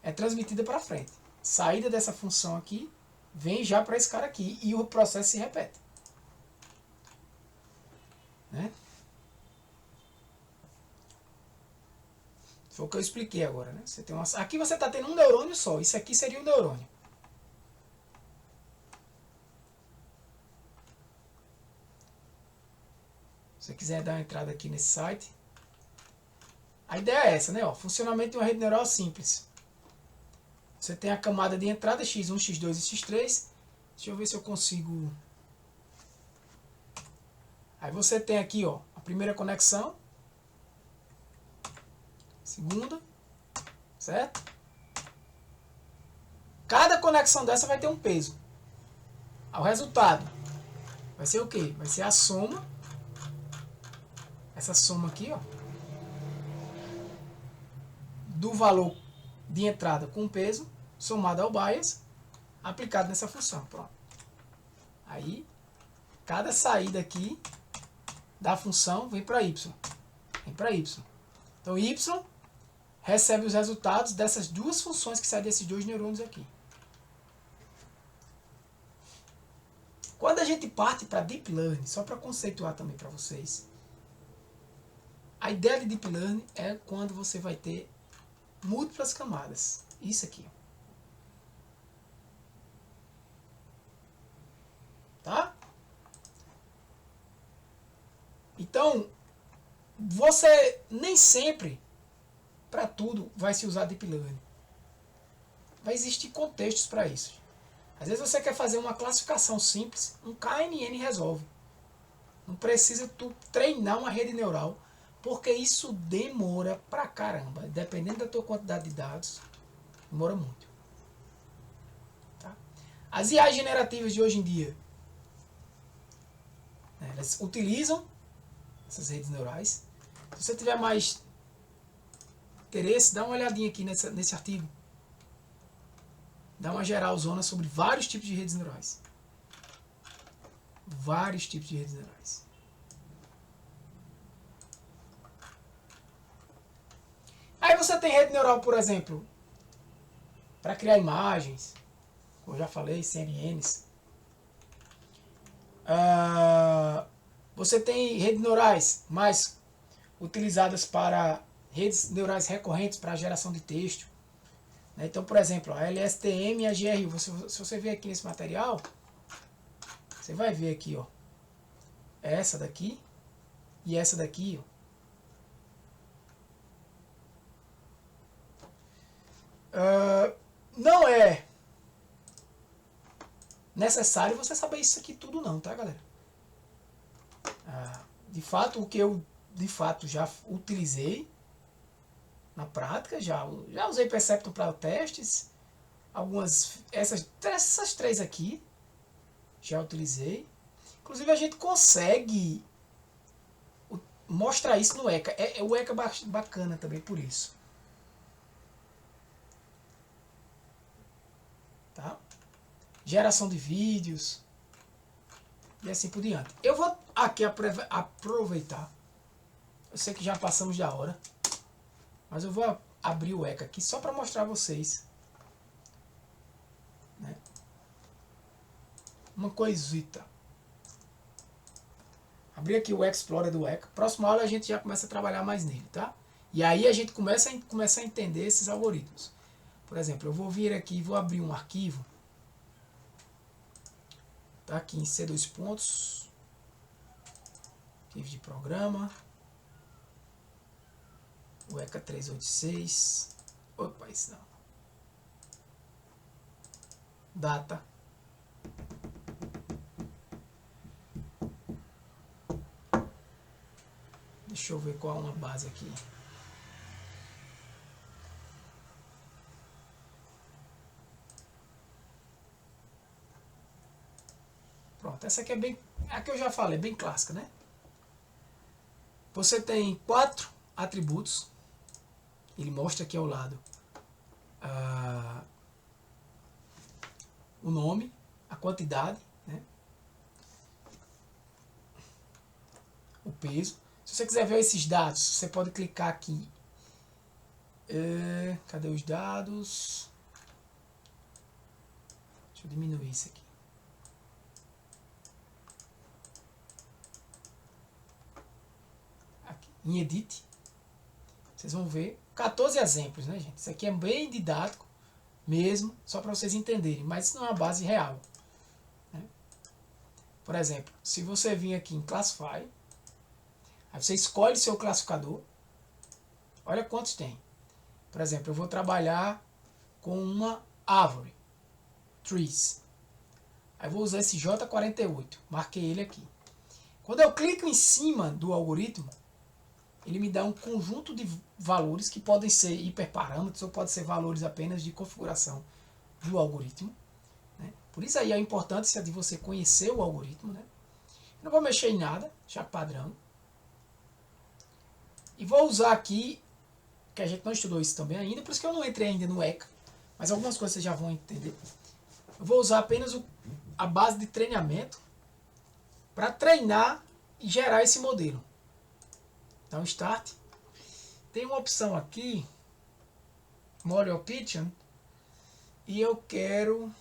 é transmitida para frente. Saída dessa função aqui vem já para esse cara aqui e o processo se repete. Né? Foi o que eu expliquei agora. Né? Você tem aqui você está tendo um neurônio só. Isso aqui seria um neurônio. Se você quiser dar uma entrada aqui nesse site. A ideia é essa, né? Ó, funcionamento de uma rede neural simples. Você tem a camada de entrada x1, x2 e x3. Deixa eu ver se eu consigo... Aí você tem aqui, ó, a primeira conexão. Segunda. Certo? Cada conexão dessa vai ter um peso. O resultado vai ser o quê? Vai ser a soma. Essa soma aqui, ó. Do valor de entrada com peso, somado ao bias, aplicado nessa função. Pronto. Aí, cada saída aqui da função vem para y. Vem para y. Então, y recebe os resultados dessas duas funções que saem desses dois neurônios aqui. Quando a gente parte para Deep Learning, só para conceituar também para vocês, a ideia de Deep Learning é quando você vai ter múltiplas camadas. Isso aqui. Tá? Então, você nem sempre, para tudo, vai se usar Deep Learning. Vai existir contextos para isso. Às vezes você quer fazer uma classificação simples, um KNN resolve. Não precisa tu treinar uma rede neural, porque isso demora pra caramba. Dependendo da tua quantidade de dados, demora muito. Tá? As IAs generativas de hoje em dia, né, elas utilizam essas redes neurais. Se você tiver mais interesse, dá uma olhadinha aqui nesse artigo. Dá uma geralzona sobre vários tipos de redes neurais. Vários tipos de redes neurais. Aí você tem rede neural, por exemplo, para criar imagens, como eu já falei, CNNs. Você tem redes neurais mais utilizadas para redes neurais recorrentes para geração de texto. Então, por exemplo, a LSTM e a GRU. Se você ver aqui nesse material, você vai ver aqui, ó, essa daqui e essa daqui, ó. Não é necessário você saber isso aqui tudo não, tá, galera? De fato, o que eu de fato já utilizei na prática, já usei Perceptron para testes, essas três aqui já utilizei. Inclusive a gente consegue mostrar isso no ECA. O ECA é bacana também por isso. Tá? Geração de vídeos e assim por diante. Eu vou aqui aproveitar. Eu sei que já passamos da hora, mas eu vou abrir o ECA aqui só para mostrar a vocês, né, uma coisita. Abrir aqui o Explorer do ECA. Próxima aula a gente já começa a trabalhar mais nele, tá? E aí a gente começa a entender esses algoritmos. Por exemplo, eu vou vir aqui e vou abrir um arquivo. Tá aqui em C2 pontos. Arquivo de programa. O ECA 386. Opa, isso não. Data. Deixa eu ver qual é uma base aqui. Pronto, essa aqui é bem... A que eu já falei, bem clássica, né? Você tem 4 atributos. Ele mostra aqui ao lado o nome, a quantidade, né? O peso. Se você quiser ver esses dados, você pode clicar aqui. Cadê os dados? Deixa eu diminuir isso aqui. Aqui em Edit. Vocês vão ver 14 exemplos, né, gente? Isso aqui é bem didático mesmo, só para vocês entenderem, mas isso não é uma base real, né? Por exemplo, se você vir aqui em Classify, aí você escolhe seu classificador, olha quantos tem. Por exemplo, eu vou trabalhar com uma árvore, trees. Aí eu vou usar esse J48, marquei ele aqui. Quando eu clico em cima do algoritmo, ele me dá um conjunto de valores que podem ser hiperparâmetros ou podem ser valores apenas de configuração do algoritmo, né? Por isso aí a importância de você conhecer o algoritmo, né? Não vou mexer em nada, já padrão. E vou usar aqui, que a gente não estudou isso também ainda, por isso que eu não entrei ainda no ECA, mas algumas coisas vocês já vão entender. Eu vou usar apenas a base de treinamento para treinar e gerar esse modelo. Então, Start. Tem uma opção aqui, Model Kitchen, e eu quero...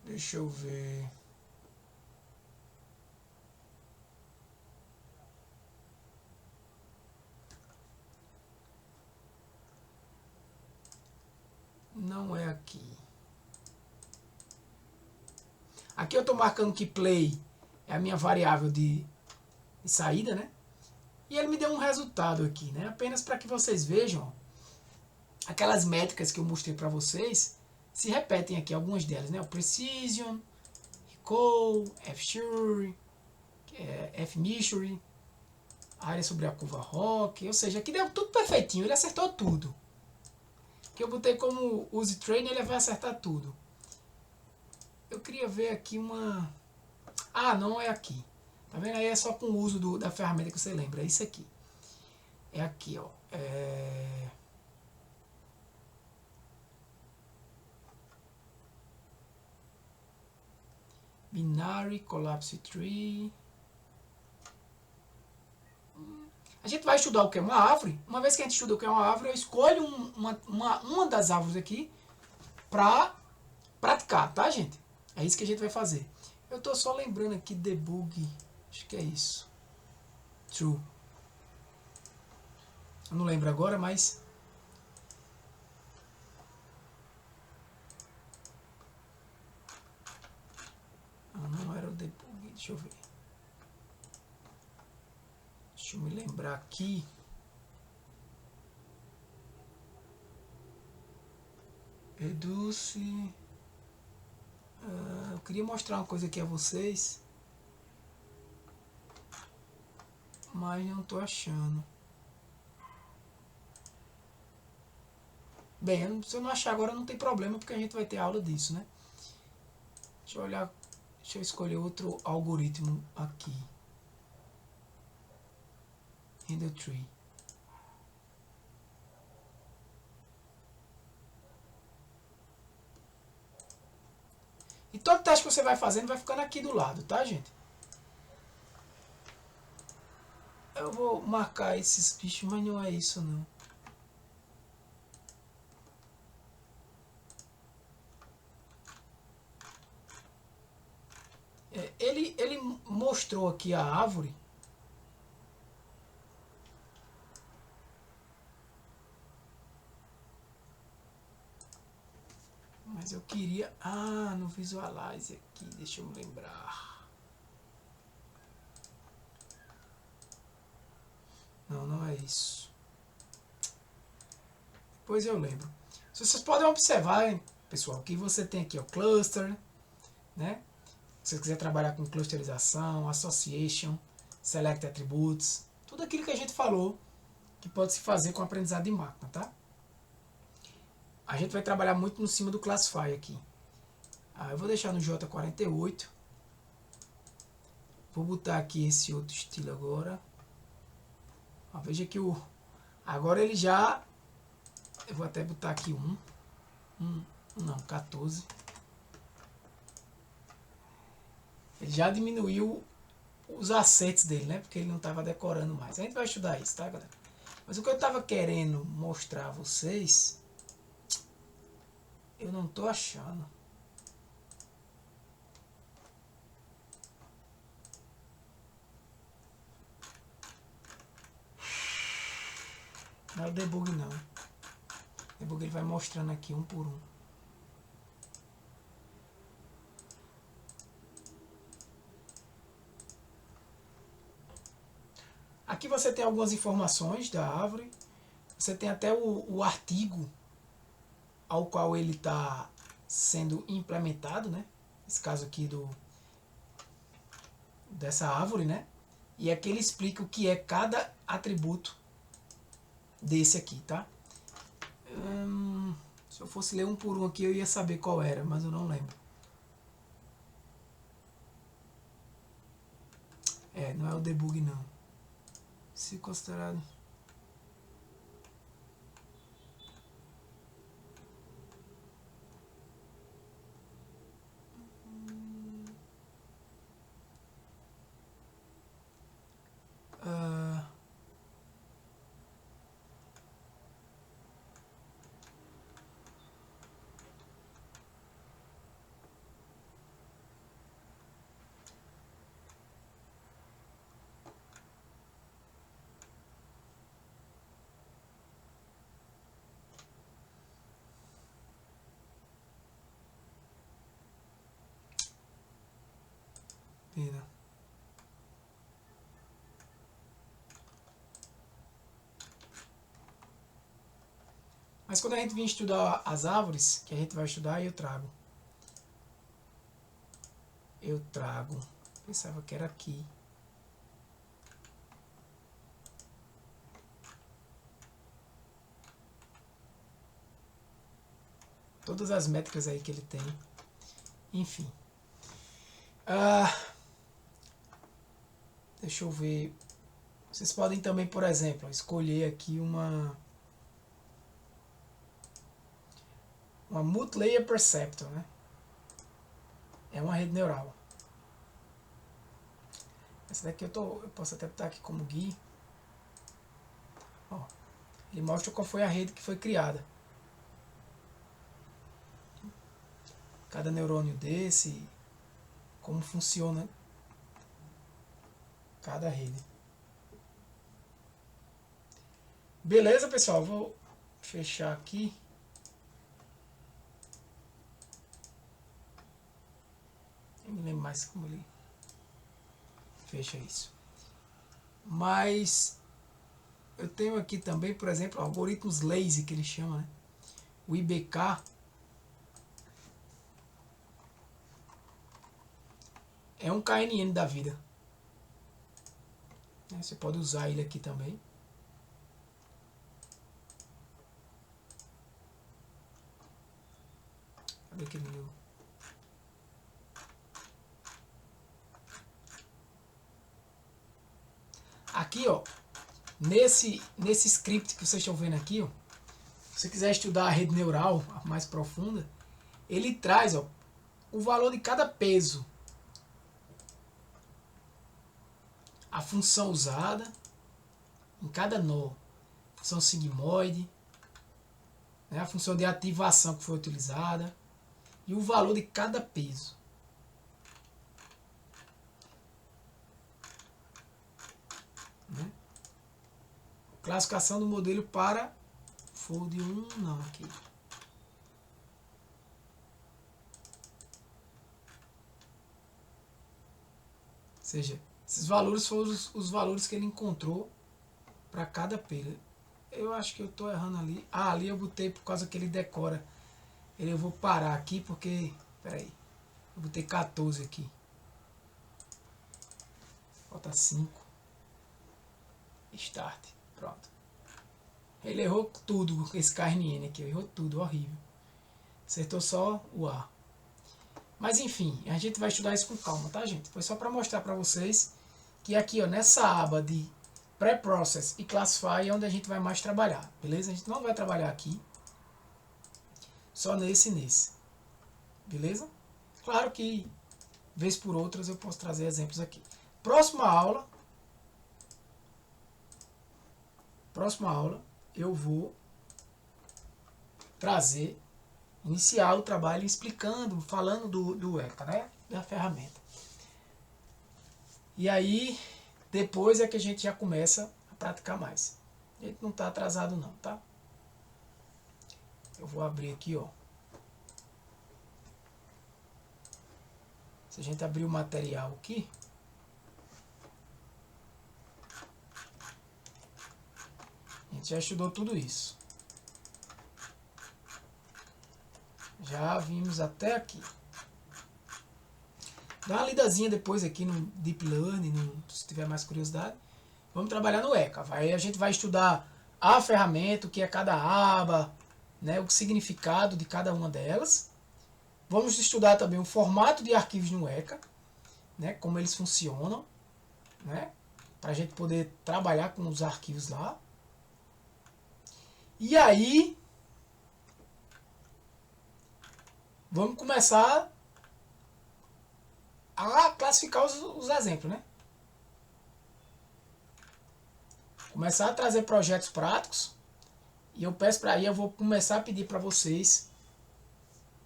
Deixa eu ver... Não é aqui. Aqui eu estou marcando que play é a minha variável de saída, né? E ele me deu um resultado aqui, né? Apenas para que vocês vejam aquelas métricas que eu mostrei para vocês se repetem aqui, algumas delas, né? O Precision, Recall, F-Sure, F-Measure, área sobre a curva Rock, ou seja, aqui deu tudo perfeitinho, ele acertou tudo. Que eu botei como use train, ele vai acertar tudo. Eu queria ver aqui uma... Ah, não é aqui. Tá vendo? Aí é só com o uso da ferramenta que você lembra. É isso aqui. É aqui, ó. Binary Collapse Tree. A gente vai estudar o que é uma árvore. Uma vez que a gente estuda o que é uma árvore, eu escolho uma das árvores aqui para praticar, tá, gente? É isso que a gente vai fazer. Eu tô só lembrando aqui debug, acho que é isso. True. Eu não lembro agora, mas não era o debug, deixa eu ver. Deixa eu me lembrar aqui. Reduce. Eu queria mostrar uma coisa aqui a vocês, mas não estou achando. Bem, se eu não achar agora não tem problema, porque a gente vai ter aula disso, né? Deixa eu olhar, deixa eu escolher outro algoritmo aqui. Handle tree. E todo teste que você vai fazendo vai ficando aqui do lado, tá, gente? Eu vou marcar esses bichos, mas não é isso não. Ele mostrou aqui a árvore. Mas eu queria... no Visualize aqui, deixa eu me lembrar. Não é isso. Depois eu lembro. Vocês podem observar, hein, pessoal, que você tem aqui o cluster, né? Se você quiser trabalhar com clusterização, association, select attributes, tudo aquilo que a gente falou que pode se fazer com aprendizado de máquina, tá? A gente vai trabalhar muito no cima do classify aqui. Eu vou deixar no J48. Vou botar aqui esse outro estilo agora. Veja que agora ele já... Eu vou até botar aqui 14. Ele já diminuiu os acertos dele, né? Porque ele não estava decorando mais. A gente vai estudar isso, tá, galera? Mas o que eu estava querendo mostrar a vocês... Eu não estou achando. Não é o debug não. O debug ele vai mostrando aqui um por um. Aqui você tem algumas informações da árvore. Você tem até o artigo ao qual ele está sendo implementado, né? Esse caso aqui dessa árvore, né? E aqui ele explica o que é cada atributo desse aqui, tá? Se eu fosse ler um por um aqui eu ia saber qual era, mas eu não lembro. Não é o debug não. Se considerado... Mas quando a gente vir estudar as árvores, que a gente vai estudar, eu trago. Pensava que era aqui. Todas as métricas aí que ele tem. Enfim. Deixa eu ver. Vocês podem também, por exemplo, escolher aqui uma Multilayer Perceptor, né? É uma rede neural. Essa daqui eu posso até botar aqui como GUI. Ó, ele mostra qual foi a rede que foi criada. Cada neurônio desse, como funciona cada rede. Beleza, pessoal? Vou fechar aqui. Eu me lembro mais como ele fecha isso. Mas eu tenho aqui também, por exemplo, algoritmos lazy, que ele chama, né? O IBK é um KNN da vida. Você pode usar ele aqui também. Cadê aquele meu? Aqui, ó, nesse script que vocês estão vendo aqui, ó, se você quiser estudar a rede neural mais profunda, ele traz, ó, o valor de cada peso, a função usada em cada nó, função sigmoide, né, a função de ativação que foi utilizada e o valor de cada peso. Né? Classificação do modelo para fold 1, não, aqui. Ou seja, esses valores foram os valores que ele encontrou para cada peso. Eu acho que eu estou errando ali. Ah, ali eu botei por causa que ele decora. Eu vou parar aqui porque... Peraí. Eu botei 14 aqui. Falta 5. Start. Pronto. Ele errou tudo com esse KNN aqui. Errou tudo. Horrível. Acertou só o A. Mas enfim, a gente vai estudar isso com calma, tá, gente? Foi só para mostrar para vocês que aqui, ó, nessa aba de Pre-Process e Classify é onde a gente vai mais trabalhar, beleza? A gente não vai trabalhar aqui, só nesse e nesse, beleza? Claro que, vez por outras, eu posso trazer exemplos aqui. Próxima aula, eu vou trazer, iniciar o trabalho explicando, falando do ECA, né? Da ferramenta. E aí, depois é que a gente já começa a praticar mais. A gente não está atrasado não, tá? Eu vou abrir aqui, ó. Se a gente abrir o material aqui, a gente já estudou tudo isso. Já vimos até aqui. Dá uma lidazinha depois aqui no Deep Learning, se tiver mais curiosidade. Vamos trabalhar no ECA. Aí a gente vai estudar a ferramenta, o que é cada aba, né, o significado de cada uma delas. Vamos estudar também o formato de arquivos no ECA, né, como eles funcionam, né, para a gente poder trabalhar com os arquivos lá. E aí, vamos começar a classificar os exemplos, né? Começar a trazer projetos práticos. E eu peço para aí, eu vou começar a pedir para vocês.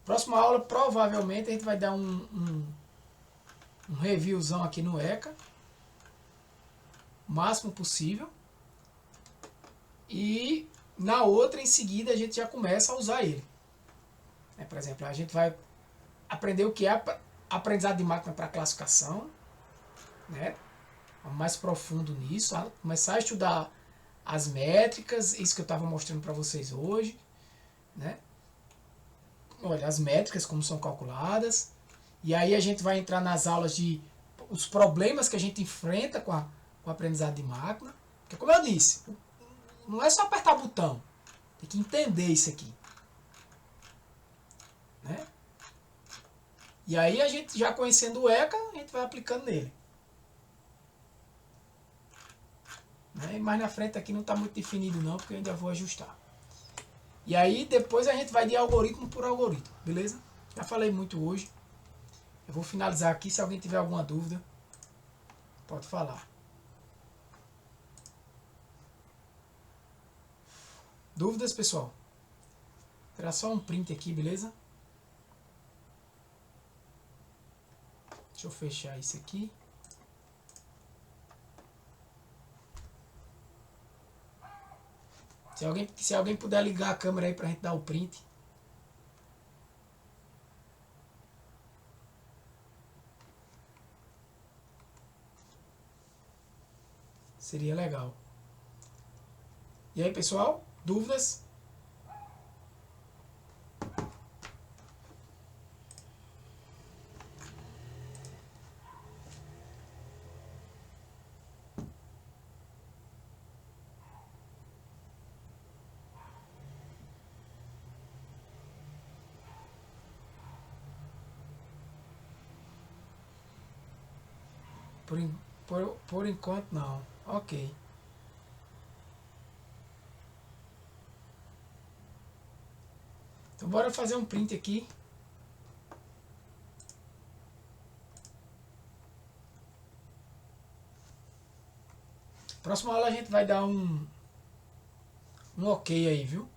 Próxima aula, provavelmente, a gente vai dar um reviewzão aqui no ECA. O máximo possível. E na outra, em seguida, a gente já começa a usar ele. Por exemplo, a gente vai aprender o que é aprendizado de máquina para classificação, né? Mais profundo nisso, começar a estudar as métricas, isso que eu estava mostrando para vocês hoje, né? Olha, as métricas como são calculadas, e aí a gente vai entrar nas aulas de os problemas que a gente enfrenta com o aprendizado de máquina, porque como eu disse, não é só apertar botão, tem que entender isso aqui, né? E aí a gente já conhecendo o ECA, a gente vai aplicando nele. Né? Mais na frente aqui não está muito definido não, porque eu ainda vou ajustar. E aí depois a gente vai de algoritmo por algoritmo, beleza? Já falei muito hoje. Eu vou finalizar aqui, se alguém tiver alguma dúvida, pode falar. Dúvidas, pessoal? Vou tirar só um print aqui, beleza? Deixa eu fechar isso aqui. Se alguém puder ligar a câmera aí pra gente dar o print. Seria legal. E aí, pessoal? Dúvidas? Por enquanto, não. Ok. Então, bora fazer um print aqui. Próxima aula a gente vai dar um ok aí, viu?